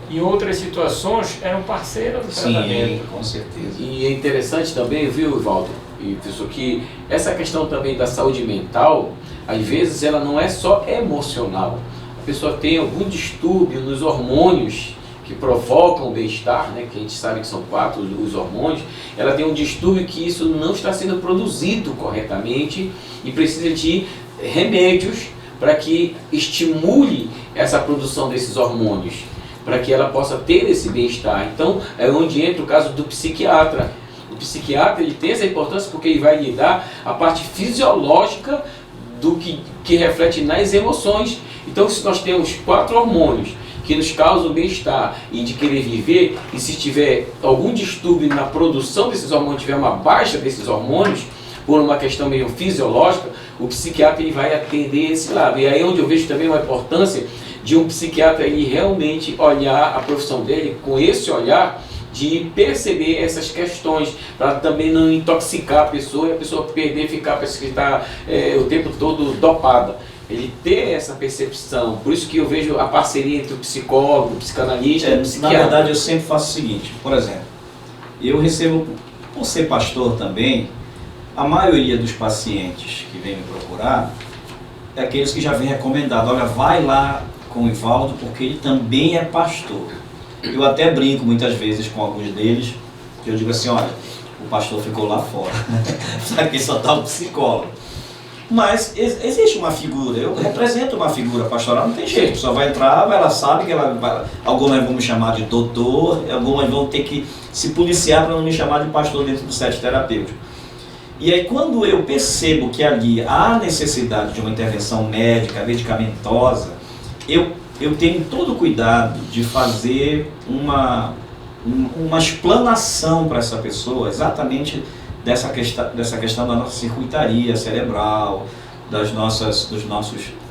Em outras situações eram parceiros do tratamento. Sim, com certeza. E é interessante também, viu, Valdo, e professor, que essa questão também da saúde mental, às vezes ela não é só emocional. A pessoa tem algum distúrbio nos hormônios que provocam o bem-estar, né, que a gente sabe que são 4 os hormônios, ela tem um distúrbio que isso não está sendo produzido corretamente e precisa de remédios para que estimule essa produção desses hormônios, para que ela possa ter esse bem-estar. Então, é onde entra o caso do psiquiatra. O psiquiatra ele tem essa importância porque ele vai lidar a parte fisiológica do que reflete nas emoções. Então, se nós temos 4 hormônios que nos causam bem-estar e de querer viver, e se tiver algum distúrbio na produção desses hormônios, tiver uma baixa desses hormônios, por uma questão meio fisiológica, o psiquiatra ele vai atender esse lado. E aí é onde eu vejo também uma importância de um psiquiatra ele realmente olhar a profissão dele com esse olhar de perceber essas questões, para também não intoxicar a pessoa e a pessoa perder, parece que está o tempo todo dopada. Ele ter essa percepção, por isso que eu vejo a parceria entre o psicólogo, o psicanalista e o psiquiatra. Na verdade, eu sempre faço o seguinte, por exemplo, eu recebo, por ser pastor também, a maioria dos pacientes que vêm me procurar é aqueles que já vêm recomendado, olha, vai lá com o Ivaldo porque ele também é pastor. Eu até brinco muitas vezes com alguns deles, que eu digo assim, olha, o pastor ficou lá fora, aqui só está o psicólogo. Mas existe uma figura, eu represento uma figura pastoral, não tem jeito, a pessoa vai entrar, ela sabe que ela vai, algumas vão me chamar de doutor, algumas vão ter que se policiar para não me chamar de pastor dentro do set terapêutico. E aí quando eu percebo que ali há necessidade de uma intervenção médica, medicamentosa, eu eu tenho todo o cuidado de fazer uma explanação para essa pessoa, exatamente dessa questão da nossa circuitaria cerebral, dos nossos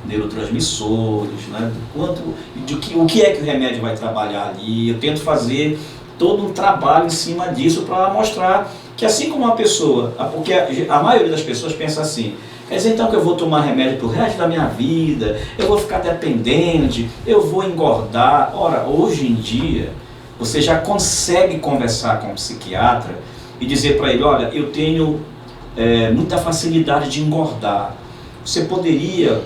neurotransmissores, né? O que é que o remédio vai trabalhar ali. Eu tento fazer todo um trabalho em cima disso para mostrar que, assim como uma pessoa, porque a maioria das pessoas pensa assim, quer dizer então que eu vou tomar remédio pro resto da minha vida, eu vou ficar dependente, eu vou engordar. Ora, hoje em dia, você já consegue conversar com um psiquiatra e dizer para ele, olha, eu tenho muita facilidade de engordar. Você poderia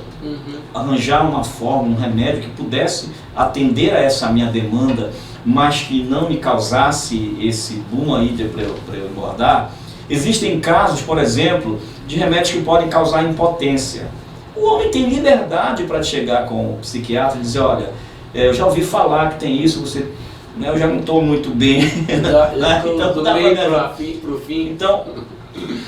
arranjar uma forma, um remédio que pudesse atender a essa minha demanda, mas que não me causasse esse boom aí para eu engordar? Existem casos, por exemplo, de remédios que podem causar impotência. O homem tem liberdade para chegar com o psiquiatra e dizer, olha, eu já ouvi falar que tem isso, eu já não estou muito bem. Então, bem pro fim. Então,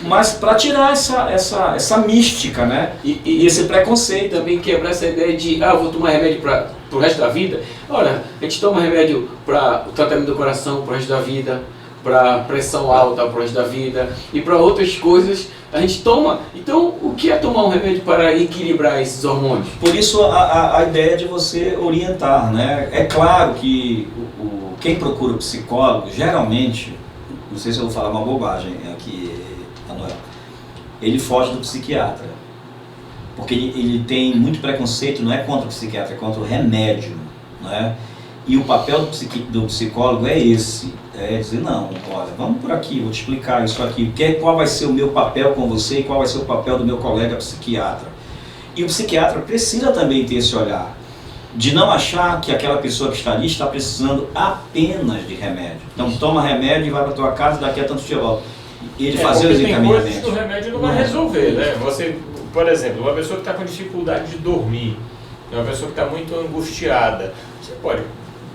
mas para tirar essa mística, né? E esse preconceito. Também quebrar essa ideia de, eu vou tomar remédio para o resto da vida. Olha, a gente toma remédio para o tratamento do coração para o resto da vida, para pressão alta para o resto da vida e para outras coisas a gente toma. Então, o que é tomar um remédio para equilibrar esses hormônios? Por isso a ideia de você orientar, né? É claro que quem procura o psicólogo, geralmente, não sei se eu vou falar uma bobagem aqui, Manuel, ele foge do psiquiatra, porque ele tem muito preconceito, não é contra o psiquiatra, é contra o remédio, né? E o papel do psicólogo é esse, é dizer, não, olha, vamos por aqui, vou te explicar isso aqui, qual vai ser o meu papel com você e qual vai ser o papel do meu colega psiquiatra. E o psiquiatra precisa também ter esse olhar, de não achar que aquela pessoa que está ali está precisando apenas de remédio. Então toma remédio e vai para a tua casa, daqui a tanto te volta. E ele fazer os encaminhamentos. Tem coisas que o remédio não vai resolver, né? Você, por exemplo, uma pessoa que está com dificuldade de dormir, uma pessoa que está muito angustiada, você pode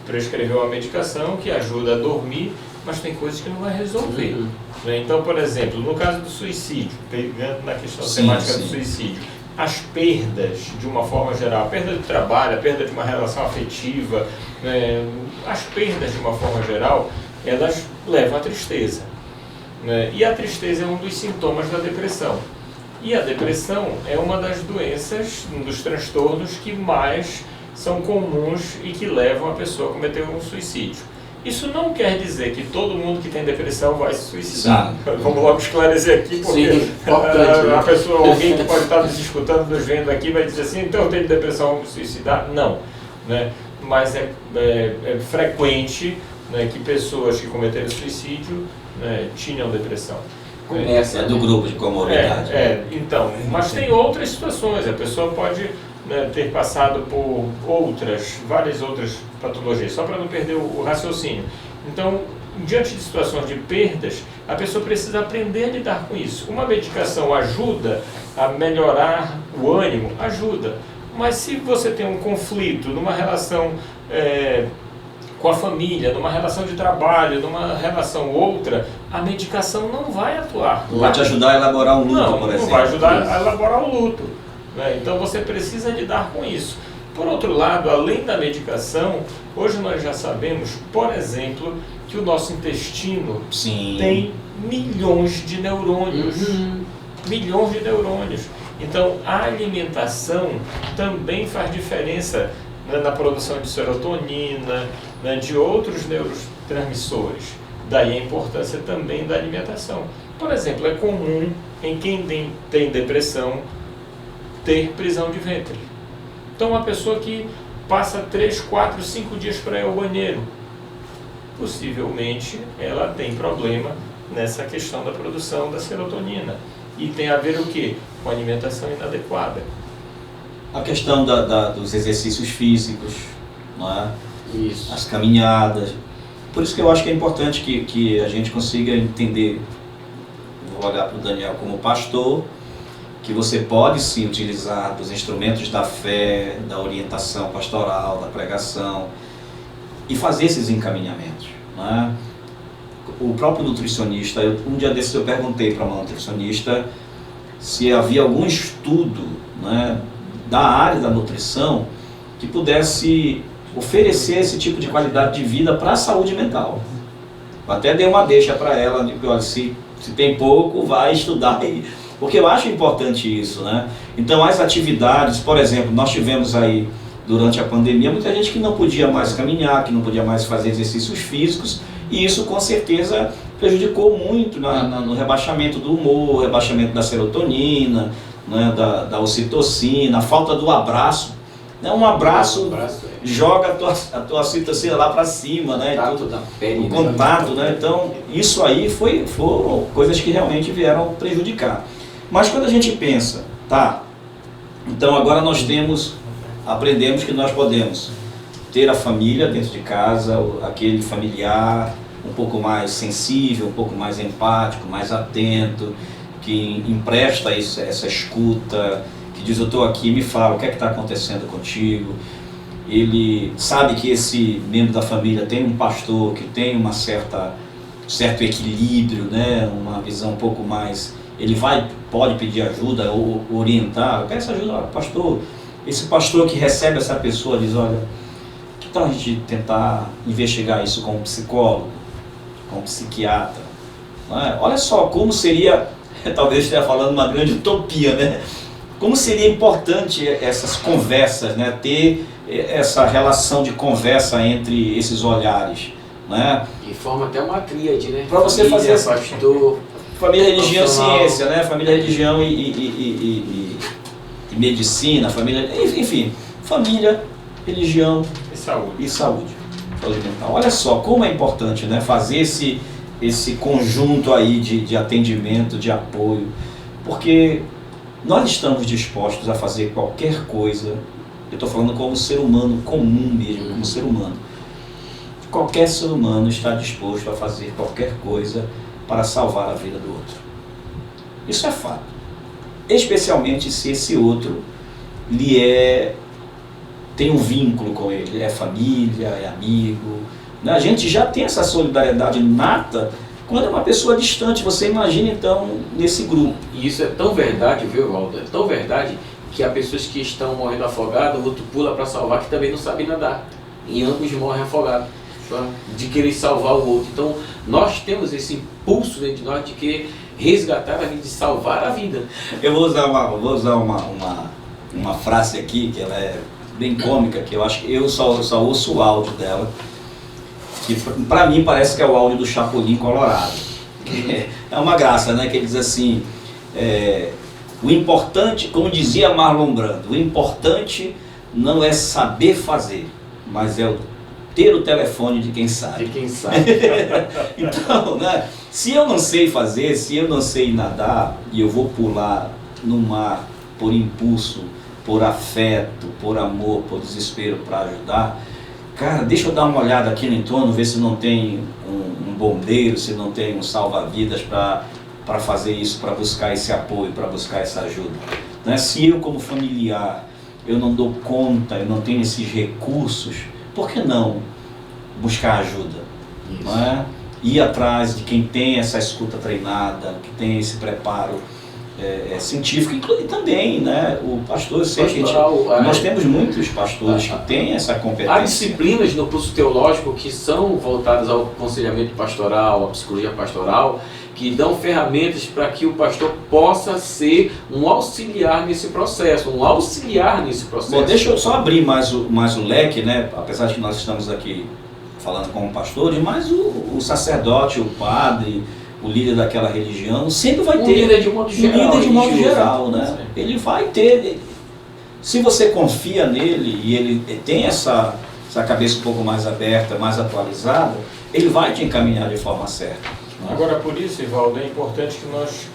prescrever uma medicação que ajuda a dormir, mas tem coisas que não vai resolver. Né? Então, por exemplo, no caso do suicídio, pegando na questão temática do suicídio, as perdas, de uma forma geral, a perda de trabalho, a perda de uma relação afetiva, né? As perdas, de uma forma geral, elas levam à tristeza. Né? E a tristeza é um dos sintomas da depressão. E a depressão é uma das doenças, um dos transtornos que mais são comuns e que levam a pessoa a cometer um suicídio. Isso não quer dizer que todo mundo que tem depressão vai se suicidar. Vamos logo esclarecer aqui, porque a pessoa, alguém que pode estar nos escutando, nos vendo aqui, vai dizer assim, então eu tenho depressão, vou me suicidar. Não. Né? Mas é frequente, né, que pessoas que cometeram suicídio, né, tinham depressão. Essa é do grupo de comorbidade. Então, mas tem outras situações, a pessoa pode, né, ter passado por várias outras patologias, só para não perder o raciocínio. Então, diante de situações de perdas, a pessoa precisa aprender a lidar com isso. Uma medicação ajuda a melhorar o ânimo? Ajuda. Mas se você tem um conflito numa relação com a família, numa relação de trabalho, numa relação outra, a medicação não vai atuar. Não vai te ajudar a elaborar um luto, por exemplo. Não vai ajudar a elaborar o luto. Né? Então você precisa lidar com isso. Por outro lado, além da medicação, hoje nós já sabemos, por exemplo, que o nosso intestino tem milhões de neurônios. Milhões de neurônios. Então a alimentação também faz diferença, né, na produção de serotonina, né, de outros neurotransmissores. Daí a importância também da alimentação. Por exemplo, é comum em quem tem depressão ter prisão de ventre. Então uma pessoa que passa 3, 4, 5 dias para ir ao banheiro, possivelmente ela tem problema nessa questão da produção da serotonina. E tem a ver o quê? Com alimentação inadequada. A questão dos exercícios físicos, não é? Isso. As caminhadas. Por isso que eu acho que é importante que a gente consiga entender, vou olhar para o Daniel como pastor, que você pode sim utilizar dos instrumentos da fé, da orientação pastoral, da pregação, e fazer esses encaminhamentos. Não é? O próprio nutricionista, um dia desses eu perguntei para uma nutricionista se havia algum estudo, né, da área da nutrição que pudesse oferecer esse tipo de qualidade de vida para a saúde mental. Eu até dei uma deixa para ela, de que olha, se tem pouco, vai estudar, porque eu acho importante isso, né? Então as atividades, por exemplo, nós tivemos aí durante a pandemia muita gente que não podia mais caminhar, que não podia mais fazer exercícios físicos, e isso com certeza prejudicou muito no rebaixamento do humor, rebaixamento da serotonina, né, da ocitocina, a falta do abraço. Né? Um abraço joga a tua ocitocina lá para cima, né? Contato da pele, o contato, né? Então isso aí foram coisas que realmente vieram prejudicar. Mas quando a gente pensa, tá, então agora nós aprendemos que nós podemos ter a família dentro de casa, aquele familiar um pouco mais sensível, um pouco mais empático, mais atento, que empresta essa escuta, que diz, eu estou aqui, me fala, o que é que está acontecendo contigo? Ele sabe que esse membro da família tem um pastor que tem certo equilíbrio, né? Uma visão um pouco mais... Ele pode pedir ajuda ou orientar, peça ajuda, pastor. Esse pastor que recebe essa pessoa diz, olha, que tal a gente tentar investigar isso com um psicólogo, com um psiquiatra? Né? Olha só como seria, talvez esteja falando uma grande utopia, né? Como seria importante essas conversas, né? Ter essa relação de conversa entre esses olhares, né? E forma até uma tríade, né? Para você fazer esse pastor, família, religião, ciência, né? Família, religião e medicina, família, enfim, família, religião e saúde mental. Olha só como é importante, né? Fazer esse conjunto aí de atendimento, de apoio, porque nós estamos dispostos a fazer qualquer coisa. Eu estou falando como ser humano comum mesmo, como ser humano. Qualquer ser humano está disposto a fazer qualquer coisa para salvar a vida do outro. Isso é fato. Especialmente se esse outro tem um vínculo com ele, é família, é amigo. Né? A gente já tem essa solidariedade nata quando é uma pessoa distante. Você imagina então nesse grupo. E isso é tão verdade, viu, Walter? É tão verdade que há pessoas que estão morrendo afogadas, o outro pula para salvar, que também não sabe nadar. E ambos morrem afogados, de querer salvar o outro. Então, nós temos esse impulso dentro de nós de querer resgatar a vida, de salvar a vida. Eu vou usar uma frase aqui, que ela é bem cômica, que eu acho que eu só ouço o áudio dela, que para mim parece que é o áudio do Chapolin Colorado. É uma graça, né? Que ele diz assim, o importante, como dizia Marlon Brando, o importante não é saber fazer, mas é ter o telefone de quem sabe. De quem sabe. Então, né, se eu não sei fazer, se eu não sei nadar, e eu vou pular no mar por impulso, por afeto, por amor, por desespero para ajudar, cara, deixa eu dar uma olhada aqui no entorno, ver se não tem um bombeiro, se não tem um salva-vidas para fazer isso, para buscar esse apoio, para buscar essa ajuda. Né? Se eu como familiar, eu não dou conta, eu não tenho esses recursos, por que não buscar ajuda? Não é? Ir atrás de quem tem essa escuta treinada, que tem esse preparo científico, e também, né, o pastor, nós temos muitos pastores que têm essa competência. Há disciplinas no curso teológico que são voltadas ao aconselhamento pastoral, à psicologia pastoral, que dão ferramentas para que o pastor possa ser um auxiliar nesse processo, Bom, deixa eu só abrir mais o leque, né, apesar de que nós estamos aqui falando como pastores, mas o sacerdote, o padre, o líder daquela religião, sempre vai ter líder de modo geral, né? Ele vai ter, se você confia nele e ele tem essa cabeça um pouco mais aberta, mais atualizada, ele vai te encaminhar de forma certa. Né? Agora, por isso, Ivaldo, é importante que nós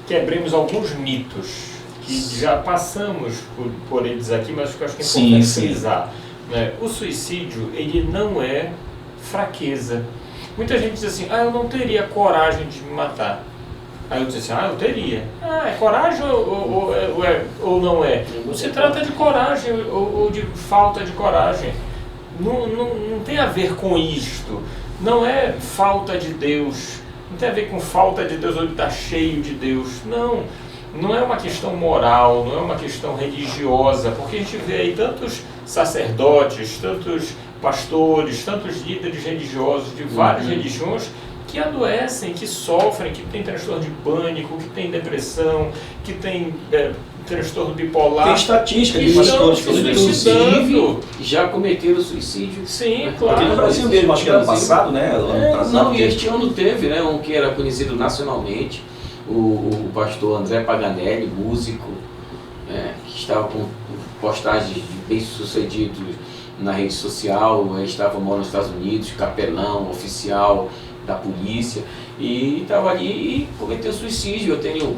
quebremos alguns mitos que já passamos por eles aqui, mas que eu acho que é importante frisar. Né? O suicídio, ele não é fraqueza. Muita gente diz assim, eu não teria coragem de me matar. Aí eu disse assim, eu teria. É coragem ou não é? Não se trata de coragem ou de falta de coragem. Não tem a ver com isto. Não é falta de Deus. Não tem a ver com falta de Deus ou de estar cheio de Deus. Não é uma questão moral, não é uma questão religiosa, porque a gente vê aí tantos sacerdotes, tantos pastores, tantos líderes religiosos de várias religiões que adoecem, que sofrem, que têm transtorno de pânico, que têm depressão, que têm transtorno bipolar. Tem estatística de pastores que inclusive já cometeram suicídio. Sim, claro. Aqui no Brasil mesmo, acho que ano passado, né? Ano passado, não, e este ano teve, né, um que era conhecido nacionalmente, o pastor André Paganelli, músico, que estava com postagens bem-sucedidos na rede social, estava morando nos Estados Unidos, capelão, oficial da polícia, e estava ali e cometeu suicídio. Eu tenho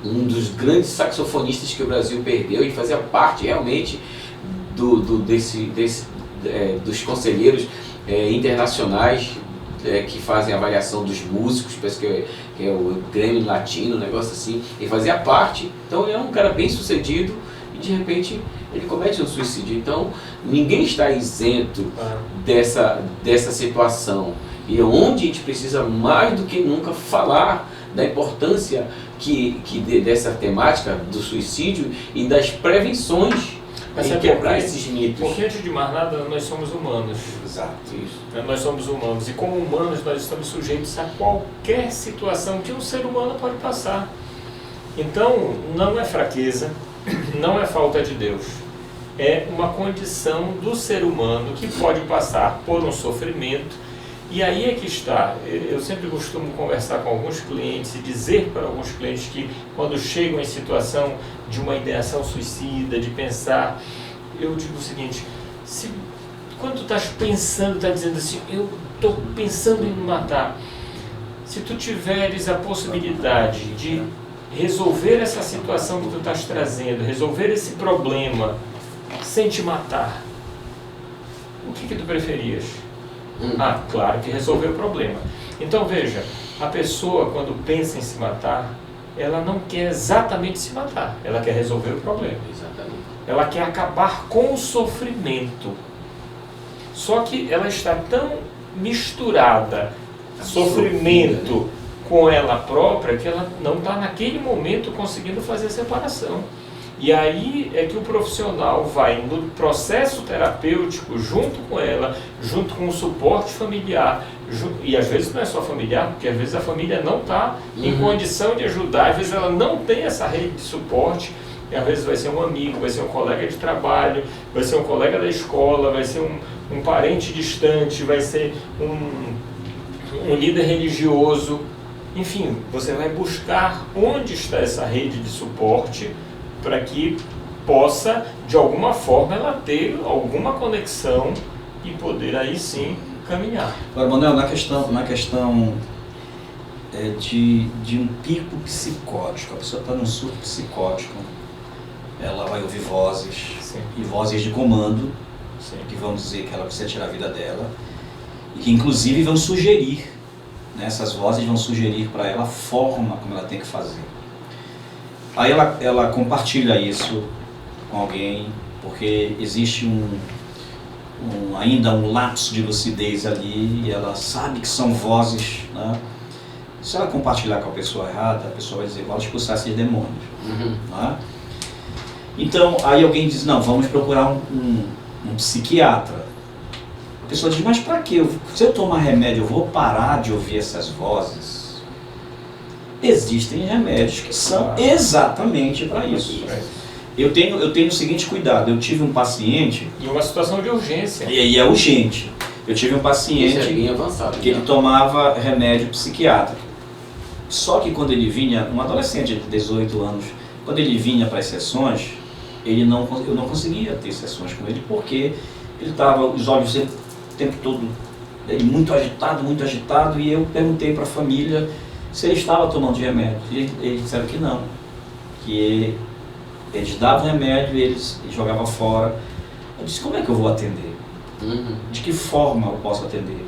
um dos grandes saxofonistas que o Brasil perdeu e fazia parte realmente dos conselheiros internacionais que fazem avaliação dos músicos, parece que é o Grêmio Latino, um negócio assim, ele fazia parte. Então ele é um cara bem sucedido e de repente ele comete um suicídio. Então ninguém está isento dessa situação, e onde a gente precisa mais do que nunca falar da importância dessa temática do suicídio e das prevenções em quebrar esses mitos. Porque antes de mais nada nós somos humanos. Exato, isso. Nós somos humanos, e como humanos nós estamos sujeitos a qualquer situação que um ser humano pode passar. Então não é fraqueza, não é falta de Deus, é uma condição do ser humano que pode passar por um sofrimento. E aí é que está. Eu sempre costumo conversar com alguns clientes e dizer para alguns clientes que quando chegam em situação de uma ideação suicida, de pensar, eu digo o seguinte: quando tu estás pensando, está dizendo assim, eu estou pensando em me matar, se tu tiveres a possibilidade de resolver essa situação que tu estás trazendo, resolver esse problema sem te matar, o que tu preferias? Claro que resolver o problema. Então veja, a pessoa quando pensa em se matar, ela não quer exatamente se matar, ela quer resolver o problema. Exatamente. Ela quer acabar com o sofrimento. Só que ela está tão misturada, sofrimento com ela própria, que ela não está naquele momento conseguindo fazer a separação. E aí é que o profissional vai no processo terapêutico junto com ela, junto com o suporte familiar, e às vezes não é só familiar, porque às vezes a família não está em condição de ajudar, às vezes ela não tem essa rede de suporte, e às vezes vai ser um amigo, vai ser um colega de trabalho, vai ser um colega da escola, vai ser um parente distante, vai ser um líder religioso. Enfim, você vai buscar onde está essa rede de suporte, para que possa, de alguma forma, ela ter alguma conexão e poder aí sim caminhar. Agora, Manuel, na questão de um pico psicótico, a pessoa está num surto psicótico, ela vai ouvir vozes, Sim. E vozes de comando, Sim. que vão dizer que ela precisa tirar a vida dela, e que inclusive vão sugerir, né, essas vozes vão sugerir para ela a forma como ela tem que fazer. Aí ela compartilha isso com alguém, porque existe ainda um lapso de lucidez ali, e ela sabe que são vozes, né? Se ela compartilhar com a pessoa errada, a pessoa vai dizer, vou expulsar esses demônios. Né? Então, aí alguém diz, não, vamos procurar um psiquiatra. A pessoa diz, mas para quê? Se eu tomar remédio, eu vou parar de ouvir essas vozes? Existem remédios que são exatamente para isso. Eu tenho o seguinte cuidado, eu tive um paciente... E uma situação de urgência. E é urgente. Eu tive um paciente bem avançado, que ele tomava remédio psiquiátrico. Só que quando ele vinha, um adolescente de 18 anos, quando ele vinha para as sessões, eu não conseguia ter sessões com ele, porque ele estava, os olhos o tempo todo muito agitado, e eu perguntei para a família se ele estava tomando de remédio. E eles disseram que não, que eles davam remédio e eles jogavam fora. Eu disse, como é que eu vou atender? De que forma eu posso atender?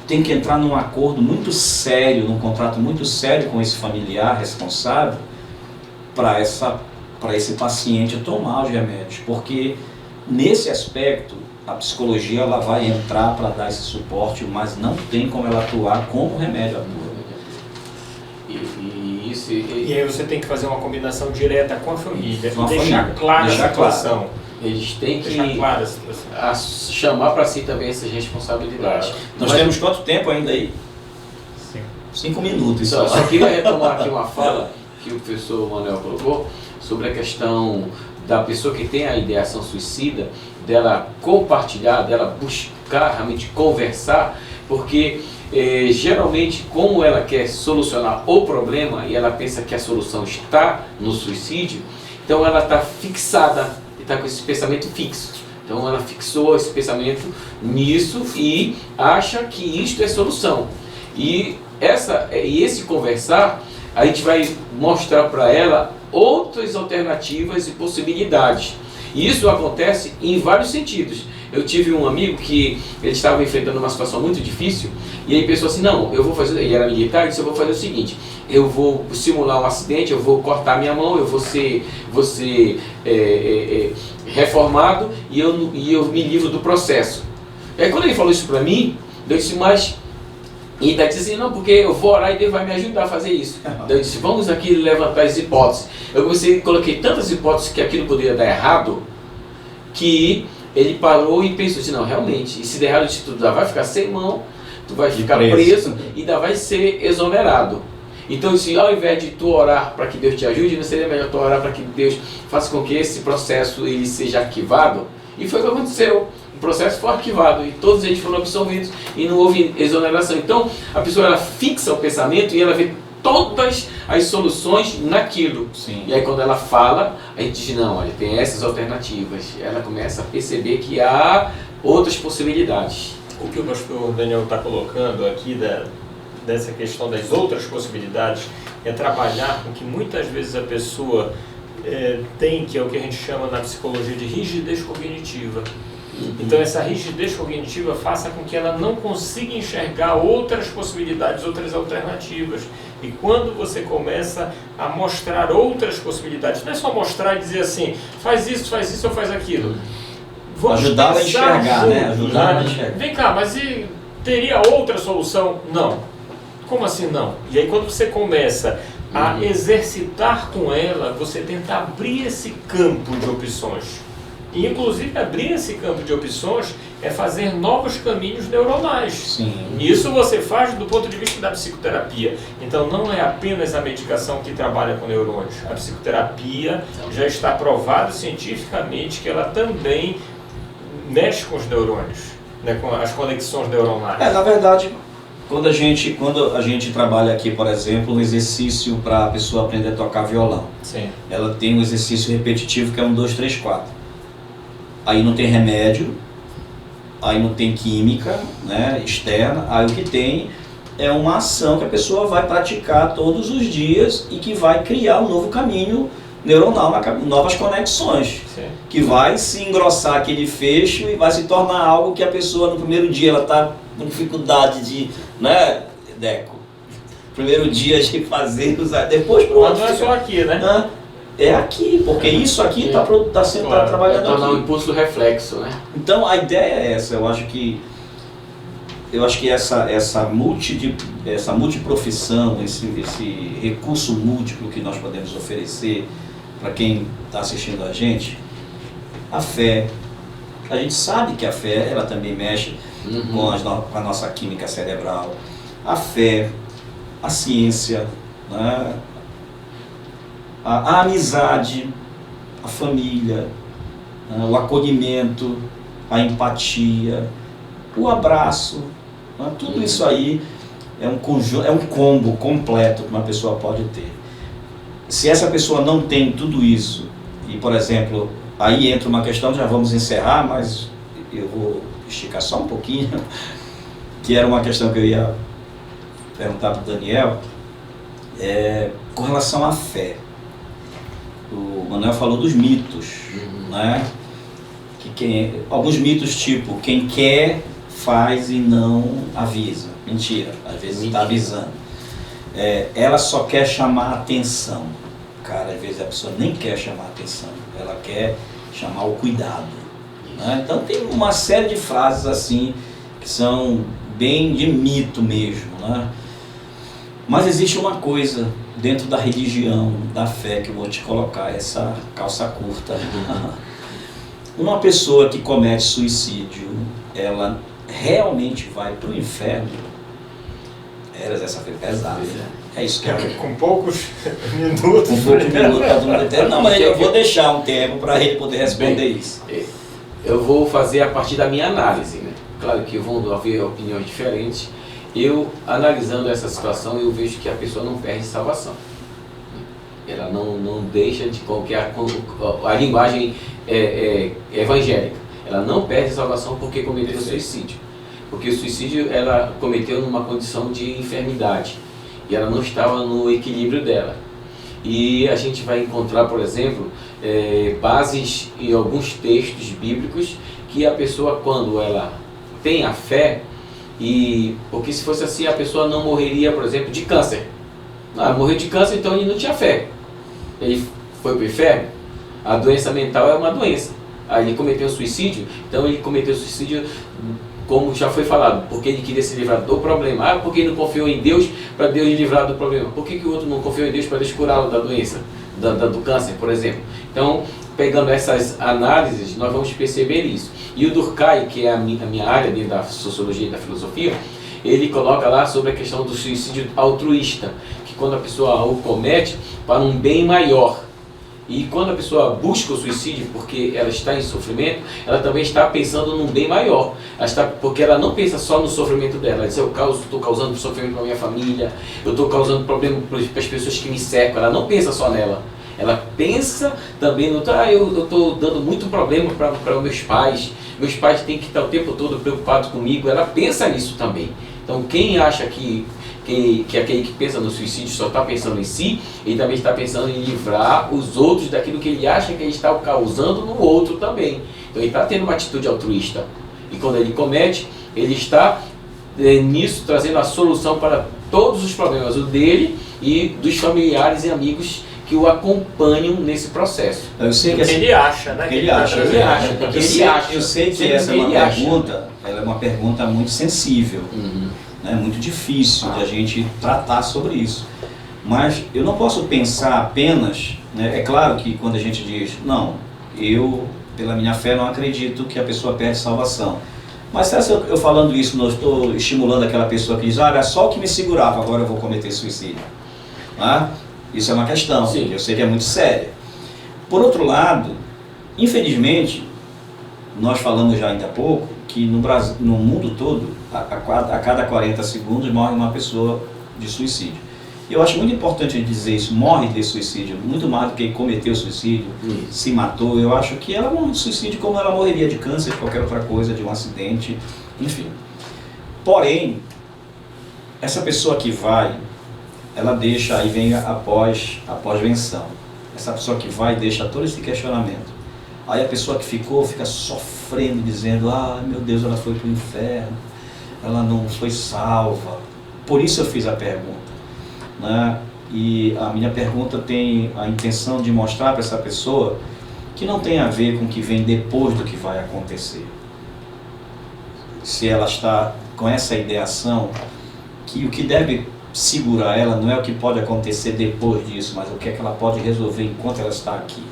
Tem que entrar num acordo muito sério, num contrato muito sério com esse familiar responsável para esse paciente tomar os remédios, porque nesse aspecto a psicologia ela vai entrar para dar esse suporte, mas não tem como ela atuar como o remédio atua. E aí você tem que fazer uma combinação direta com a família, Com a deixar família. clara a Deixar situação. claro. Eles têm Deixar que clara a situação. chamar para si também essas responsabilidades. Claro. Nós temos quanto tempo ainda aí? Sim. 5 minutos Só só. queria retomar aqui uma fala que o professor Manuel colocou sobre a questão da pessoa que tem a ideação suicida, dela compartilhar, dela buscar realmente conversar, porque geralmente, como ela quer solucionar o problema e ela pensa que a solução está no suicídio, então ela está fixada, está com esse pensamento fixo. Então ela fixou esse pensamento nisso e acha que isto é solução. E esse conversar, a gente vai mostrar para ela outras alternativas e possibilidades. E isso acontece em vários sentidos. Eu tive um amigo que ele estava enfrentando uma situação muito difícil e ele pensou assim, não, eu vou fazer, ele era militar, ele disse, eu vou fazer o seguinte, eu vou simular um acidente, eu vou cortar minha mão, eu vou ser reformado e eu me livro do processo. E aí quando ele falou isso para mim, eu disse, mas... E ele disse assim, não, porque eu vou orar e Deus vai me ajudar a fazer isso. Então eu disse, vamos aqui levantar as hipóteses. Coloquei tantas hipóteses que aquilo poderia dar errado, que ele parou e pensou assim, não, realmente, e se der errado isso tudo, vai ficar sem mão, tu vai ficar preso e ainda vai ser exonerado. Então, se ao invés de tu orar para que Deus te ajude, não seria melhor tu orar para que Deus faça com que esse processo ele seja arquivado? E foi o que aconteceu. O processo foi arquivado e todos eles foram absolvidos e não houve exoneração. Então, a pessoa ela fixa o pensamento e ela vê todas as soluções naquilo. Sim. E aí quando ela fala, a gente diz, não, olha, tem essas alternativas. Ela começa a perceber que há outras possibilidades. O que o pastor Daniel está colocando aqui dessa questão das outras possibilidades é trabalhar com que muitas vezes a pessoa tem, que é o que a gente chama na psicologia de rigidez cognitiva. Então essa rigidez cognitiva faça com que ela não consiga enxergar outras possibilidades, outras alternativas. E quando você começa a mostrar outras possibilidades, não é só mostrar e dizer assim, faz isso ou faz aquilo. Vamos ajudá-la a enxergar, juntos, né? Ajudá-la a enxergar. Vem cá, mas e teria outra solução? Não. Como assim não? E aí quando você começa a exercitar com ela, você tenta abrir esse campo de opções. E inclusive abrir esse campo de opções é fazer novos caminhos neuronais. Sim. Isso você faz do ponto de vista da psicoterapia. Então não é apenas a medicação que trabalha com neurônios. A psicoterapia já está provado cientificamente que ela também mexe com os neurônios, né, com as conexões neuronais. Na verdade, quando a gente trabalha aqui, por exemplo, um exercício para a pessoa aprender a tocar violão. Sim. Ela tem um exercício repetitivo que é 1, 2, 3, 4. Aí não tem remédio, aí não tem química, né, externa, aí o que tem é uma ação que a pessoa vai praticar todos os dias e que vai criar um novo caminho neuronal, novas conexões, Sim. que vai se engrossar aquele fecho e vai se tornar algo que a pessoa no primeiro dia ela está com dificuldade de, né, Deco? Primeiro dia de fazer, depois pronto. Mas não é só aqui, né? É aqui, porque isso aqui está sendo Claro. trabalhando Tornar um aqui. impulso reflexo, né? Então a ideia é essa, eu acho que essa multiprofissão, esse recurso múltiplo que nós podemos oferecer para quem está assistindo a gente, a fé, a gente sabe que a fé ela também mexe com a nossa química cerebral, a fé, a ciência, né? A amizade, a família, o acolhimento, a empatia, o abraço, né? Tudo isso aí é um conjunto, é um combo completo que uma pessoa pode ter. Se essa pessoa não tem tudo isso, e por exemplo, aí entra uma questão, já vamos encerrar, mas eu vou esticar só um pouquinho, que era uma questão que eu ia perguntar para o Daniel, com relação à fé. O Manuel falou dos mitos, né? Alguns mitos tipo, quem quer faz e não avisa. Mentira, às vezes está avisando. Ela só quer chamar a atenção. Cara, às vezes a pessoa nem quer chamar a atenção, ela quer chamar o cuidado. Né? Então tem uma série de frases assim, que são bem de mito mesmo. Né? Mas existe uma coisa dentro da religião, da fé, que eu vou te colocar essa calça curta. uma pessoa que comete suicídio, ela realmente vai para o inferno? Essa foi pesada. É isso que Com poucos minutos. Com poucos minutos para todo mundo entender. Não, mas eu vou deixar um tempo para ele poder responder isso. Eu vou fazer a partir da minha análise, né? Claro que vão haver opiniões diferentes. Eu, analisando essa situação, eu vejo que a pessoa não perde salvação. Ela não deixa de qualquer... A linguagem evangélica. Ela não perde salvação porque cometeu suicídio. Porque o suicídio ela cometeu numa condição de enfermidade. E ela não estava no equilíbrio dela. E a gente vai encontrar, por exemplo, bases em alguns textos bíblicos que a pessoa, quando ela tem a fé, porque se fosse assim, a pessoa não morreria, por exemplo, de câncer. Morreu de câncer, então ele não tinha fé. Ele foi para o inferno. A doença mental é uma doença. Aí ele cometeu suicídio, então ele cometeu suicídio, como já foi falado, porque ele queria se livrar do problema. Porque ele não confiou em Deus para Deus livrar do problema. Por que o outro não confiou em Deus para Deus curá-lo da doença, do câncer, por exemplo? Então, pegando essas análises, nós vamos perceber isso. E o Durkheim, que é a minha área dentro da sociologia e da filosofia, ele coloca lá sobre a questão do suicídio altruísta, que quando a pessoa o comete para um bem maior. E quando a pessoa busca o suicídio porque ela está em sofrimento, ela também está pensando num bem maior. Porque ela não pensa só no sofrimento dela. Ela diz, eu estou causando sofrimento para a minha família, eu estou causando problema para as pessoas que me cercam. Ela não pensa só nela. Ela pensa também no, eu estou dando muito problema para os meus pais. Meus pais têm que estar o tempo todo preocupados comigo. Ela pensa nisso também. Então quem acha que aquele que pensa no suicídio só está pensando em si, ele também está pensando em livrar os outros daquilo que ele acha que ele está causando no outro também. Então ele está tendo uma atitude altruísta. E quando ele comete, ele está nisso trazendo a solução para todos os problemas, o dele e dos familiares e amigos que o acompanham nesse processo. Eu sei que ele acha, né? Ele acha. Eu sei que essa é uma pergunta muito sensível. É muito difícil de a gente tratar sobre isso. Mas eu não posso pensar apenas, né? É claro que quando a gente diz, não, eu, pela minha fé, não acredito que a pessoa perde salvação. Mas se eu falando isso, não estou estimulando aquela pessoa que diz, era só o que me segurava, agora eu vou cometer suicídio. Isso é uma questão, sim, eu sei que é muito séria. Por outro lado, infelizmente, nós falamos já ainda há pouco, que no Brasil, no mundo todo, a cada 40 segundos morre uma pessoa de suicídio. Eu acho muito importante a gente dizer isso, morre de suicídio, muito mais do que cometeu suicídio, se matou. Eu acho que ela morre de suicídio como ela morreria de câncer, de qualquer outra coisa, de um acidente, enfim. Porém, essa pessoa que vai, ela deixa, aí vem a pós-venção. Essa pessoa que vai deixa todo esse questionamento. Aí a pessoa que ficou fica sofrendo, dizendo, meu Deus, ela foi para o inferno, ela não foi salva. Por isso eu fiz a pergunta. Né? E a minha pergunta tem a intenção de mostrar para essa pessoa que não tem a ver com o que vem depois do que vai acontecer. Se ela está com essa ideação, que o que deve segurar ela não é o que pode acontecer depois disso, mas o que é que ela pode resolver enquanto ela está aqui.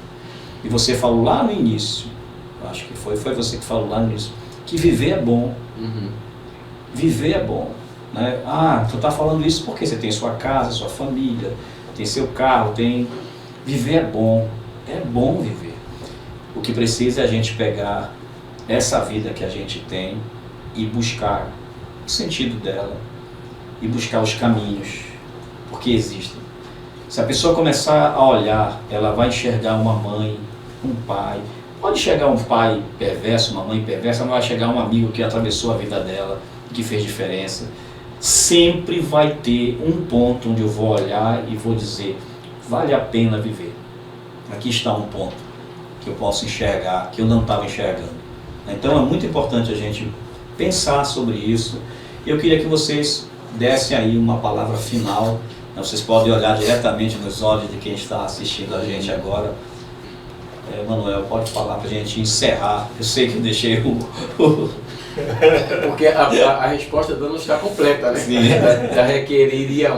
E você falou lá no início, acho que foi você que falou lá no início, que viver é bom. Viver é bom. Né? Tu está falando isso porque você tem sua casa, sua família, tem seu carro, Viver é bom viver. O que precisa é a gente pegar essa vida que a gente tem e buscar o sentido dela, e buscar os caminhos, porque existem. Se a pessoa começar a olhar, ela vai enxergar uma mãe, um pai, pode chegar um pai perverso, uma mãe perversa, mas vai chegar um amigo que atravessou a vida dela, que fez diferença. Sempre vai ter um ponto onde eu vou olhar e vou dizer, vale a pena viver. Aqui está um ponto que eu posso enxergar, que eu não estava enxergando. Então é muito importante a gente pensar sobre isso. Eu queria que vocês dessem aí uma palavra final. Vocês podem olhar diretamente nos olhos de quem está assistindo a gente agora. Manuel, pode falar para a gente encerrar. Eu sei que eu deixei Porque a resposta não está completa, né? Sim. Ela requeriria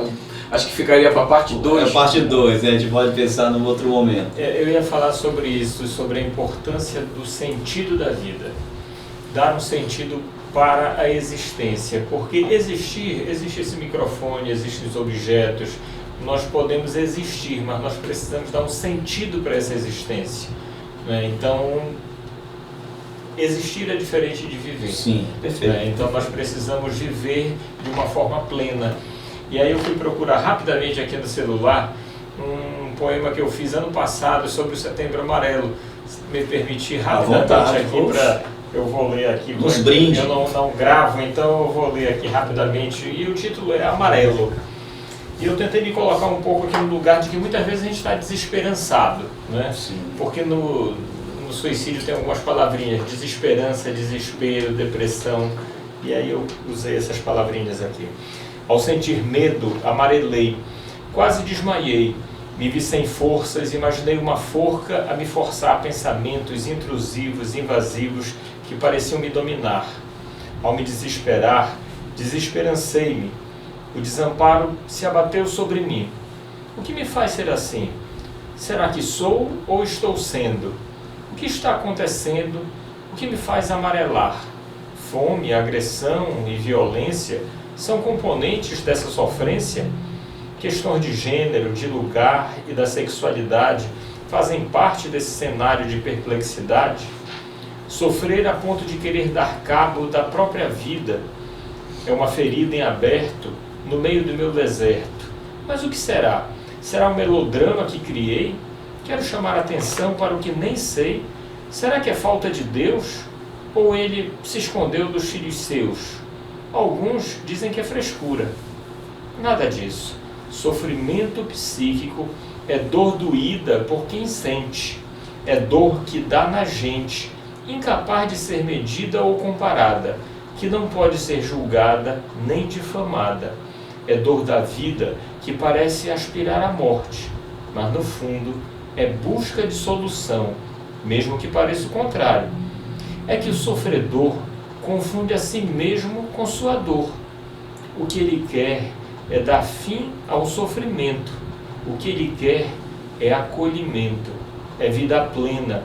acho que ficaria para a parte 2. É a parte 2, a gente pode pensar num outro momento. Eu ia falar sobre isso, sobre a importância do sentido da vida. Dar um sentido para a existência, porque existe esse microfone, existem os objetos, nós podemos existir, mas nós precisamos dar um sentido para essa existência, né? Então, existir é diferente de viver. Sim, perfeito. Né? Então, nós precisamos viver de uma forma plena. E aí eu fui procurar rapidamente aqui no celular um poema que eu fiz ano passado sobre o Setembro Amarelo. Se me permitir rapidamente aqui para... Eu vou ler aqui, nos brinde. Eu não gravo, então eu vou ler aqui rapidamente. E o título é Amarelo. E eu tentei me colocar um pouco aqui no lugar de que muitas vezes a gente está desesperançado, né? Sim. Porque no suicídio tem algumas palavrinhas, desesperança, desespero, depressão. E aí eu usei essas palavrinhas aqui. Ao sentir medo, amarelei, quase desmaiei. Me vi sem forças, imaginei uma forca a me forçar pensamentos intrusivos, invasivos, que pareciam me dominar. Ao me desesperar, desesperancei-me. O desamparo se abateu sobre mim. O que me faz ser assim? Será que sou ou estou sendo? O que está acontecendo? O que me faz amarelar? Fome, agressão e violência são componentes dessa sofrência? Questões de gênero, de lugar e da sexualidade fazem parte desse cenário de perplexidade? Sofrer a ponto de querer dar cabo da própria vida é uma ferida em aberto no meio do meu deserto. Mas o que será? Será um melodrama que criei? Quero chamar atenção para o que nem sei. Será que é falta de Deus? Ou ele se escondeu dos filhos seus? Alguns dizem que é frescura. Nada disso. Sofrimento psíquico é dor doída por quem sente. É dor que dá na gente, incapaz de ser medida ou comparada, que não pode ser julgada nem difamada. É dor da vida que parece aspirar à morte, mas no fundo é busca de solução, mesmo que pareça o contrário. É que o sofredor confunde a si mesmo com sua dor. O que ele quer é dar fim ao sofrimento. O que ele quer é acolhimento, é vida plena,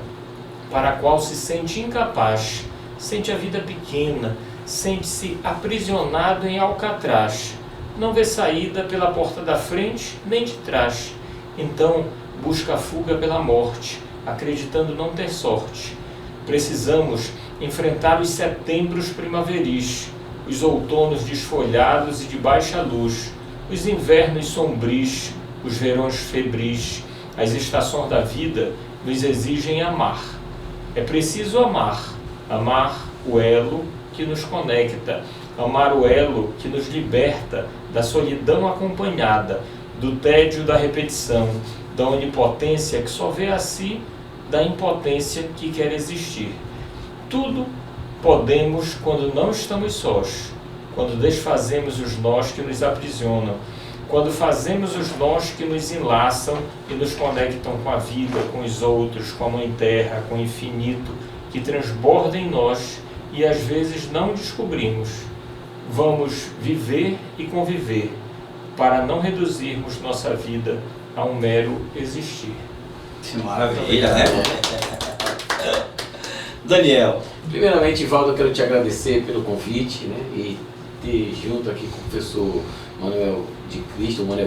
para a qual se sente incapaz, sente a vida pequena, sente-se aprisionado em Alcatraz, não vê saída pela porta da frente nem de trás. Então busca a fuga pela morte, acreditando não ter sorte. Precisamos enfrentar os setembros primaveris, os outonos desfolhados e de baixa luz, os invernos sombrios, os verões febris. As estações da vida nos exigem amar. É preciso amar, amar o elo que nos conecta, amar o elo que nos liberta da solidão acompanhada, do tédio da repetição, da onipotência que só vê a si, da impotência que quer existir. Tudo podemos quando não estamos sós, quando desfazemos os nós que nos aprisionam, quando fazemos os nós que nos enlaçam e nos conectam com a vida, com os outros, com a Mãe Terra, com o infinito, que transborda em nós e às vezes não descobrimos. Vamos viver e conviver, para não reduzirmos nossa vida a um mero existir. Que maravilha, né? Daniel. Primeiramente, Valdo, eu quero te agradecer pelo convite, né? E ter junto aqui com o professor Manuel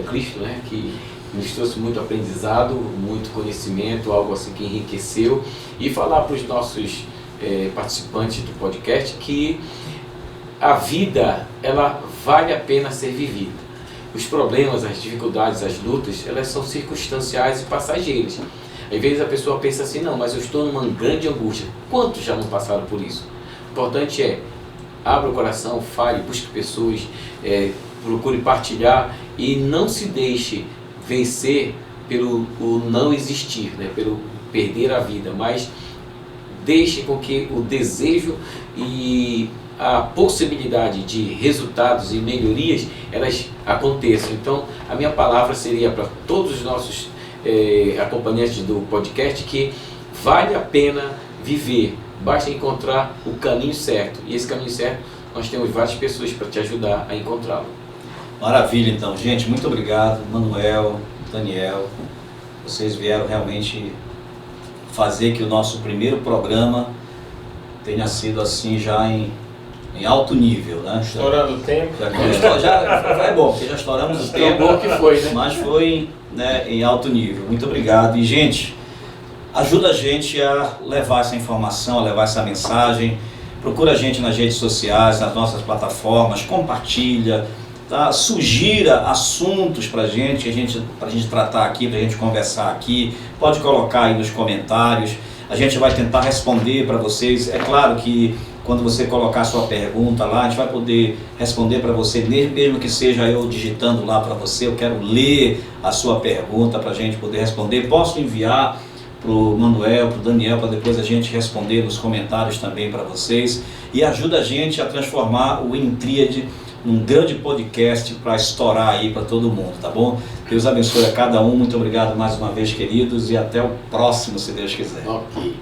Cristo, né? Que nos trouxe muito aprendizado, muito conhecimento, algo assim que enriqueceu. E falar para os nossos participantes do podcast que a vida, ela vale a pena ser vivida. Os problemas, as dificuldades, as lutas, elas são circunstanciais e passageiras. Às vezes a pessoa pensa assim, não, mas eu estou numa grande angústia. Quantos já não passaram por isso? O importante é, abra o coração, fale, busque pessoas, procure partilhar e não se deixe vencer pelo o não existir, né? Pelo perder a vida, mas deixe com que o desejo e a possibilidade de resultados e melhorias, elas aconteçam. Então, a minha palavra seria para todos os nossos acompanhantes do podcast que vale a pena viver, basta encontrar o caminho certo, e esse caminho certo nós temos várias pessoas para te ajudar a encontrá-lo. Maravilha, então, gente, muito obrigado, Manuel, Daniel, vocês vieram realmente fazer que o nosso primeiro programa tenha sido assim já em alto nível, né? Estourando o tempo. Já é bom, porque já estouramos o tempo, bom que foi, né? mas foi, né, em alto nível. Muito obrigado. E, gente, ajuda a gente a levar essa informação, a levar essa mensagem. Procura a gente nas redes sociais, nas nossas plataformas, compartilha, tá? Sugira assuntos pra gente tratar aqui, pra gente conversar aqui. Pode colocar aí nos comentários. A gente vai tentar responder para vocês. É claro que quando você colocar a sua pergunta lá, a gente vai poder responder para você, mesmo que seja eu digitando lá para você. Eu quero ler a sua pergunta para a gente poder responder. Posso enviar para o Manuel, para o Daniel, para depois a gente responder nos comentários também para vocês. E ajuda a gente a transformar o Intríade num grande podcast para estourar aí para todo mundo, tá bom? Deus abençoe a cada um. Muito obrigado mais uma vez, queridos, e até o próximo, se Deus quiser. Ok.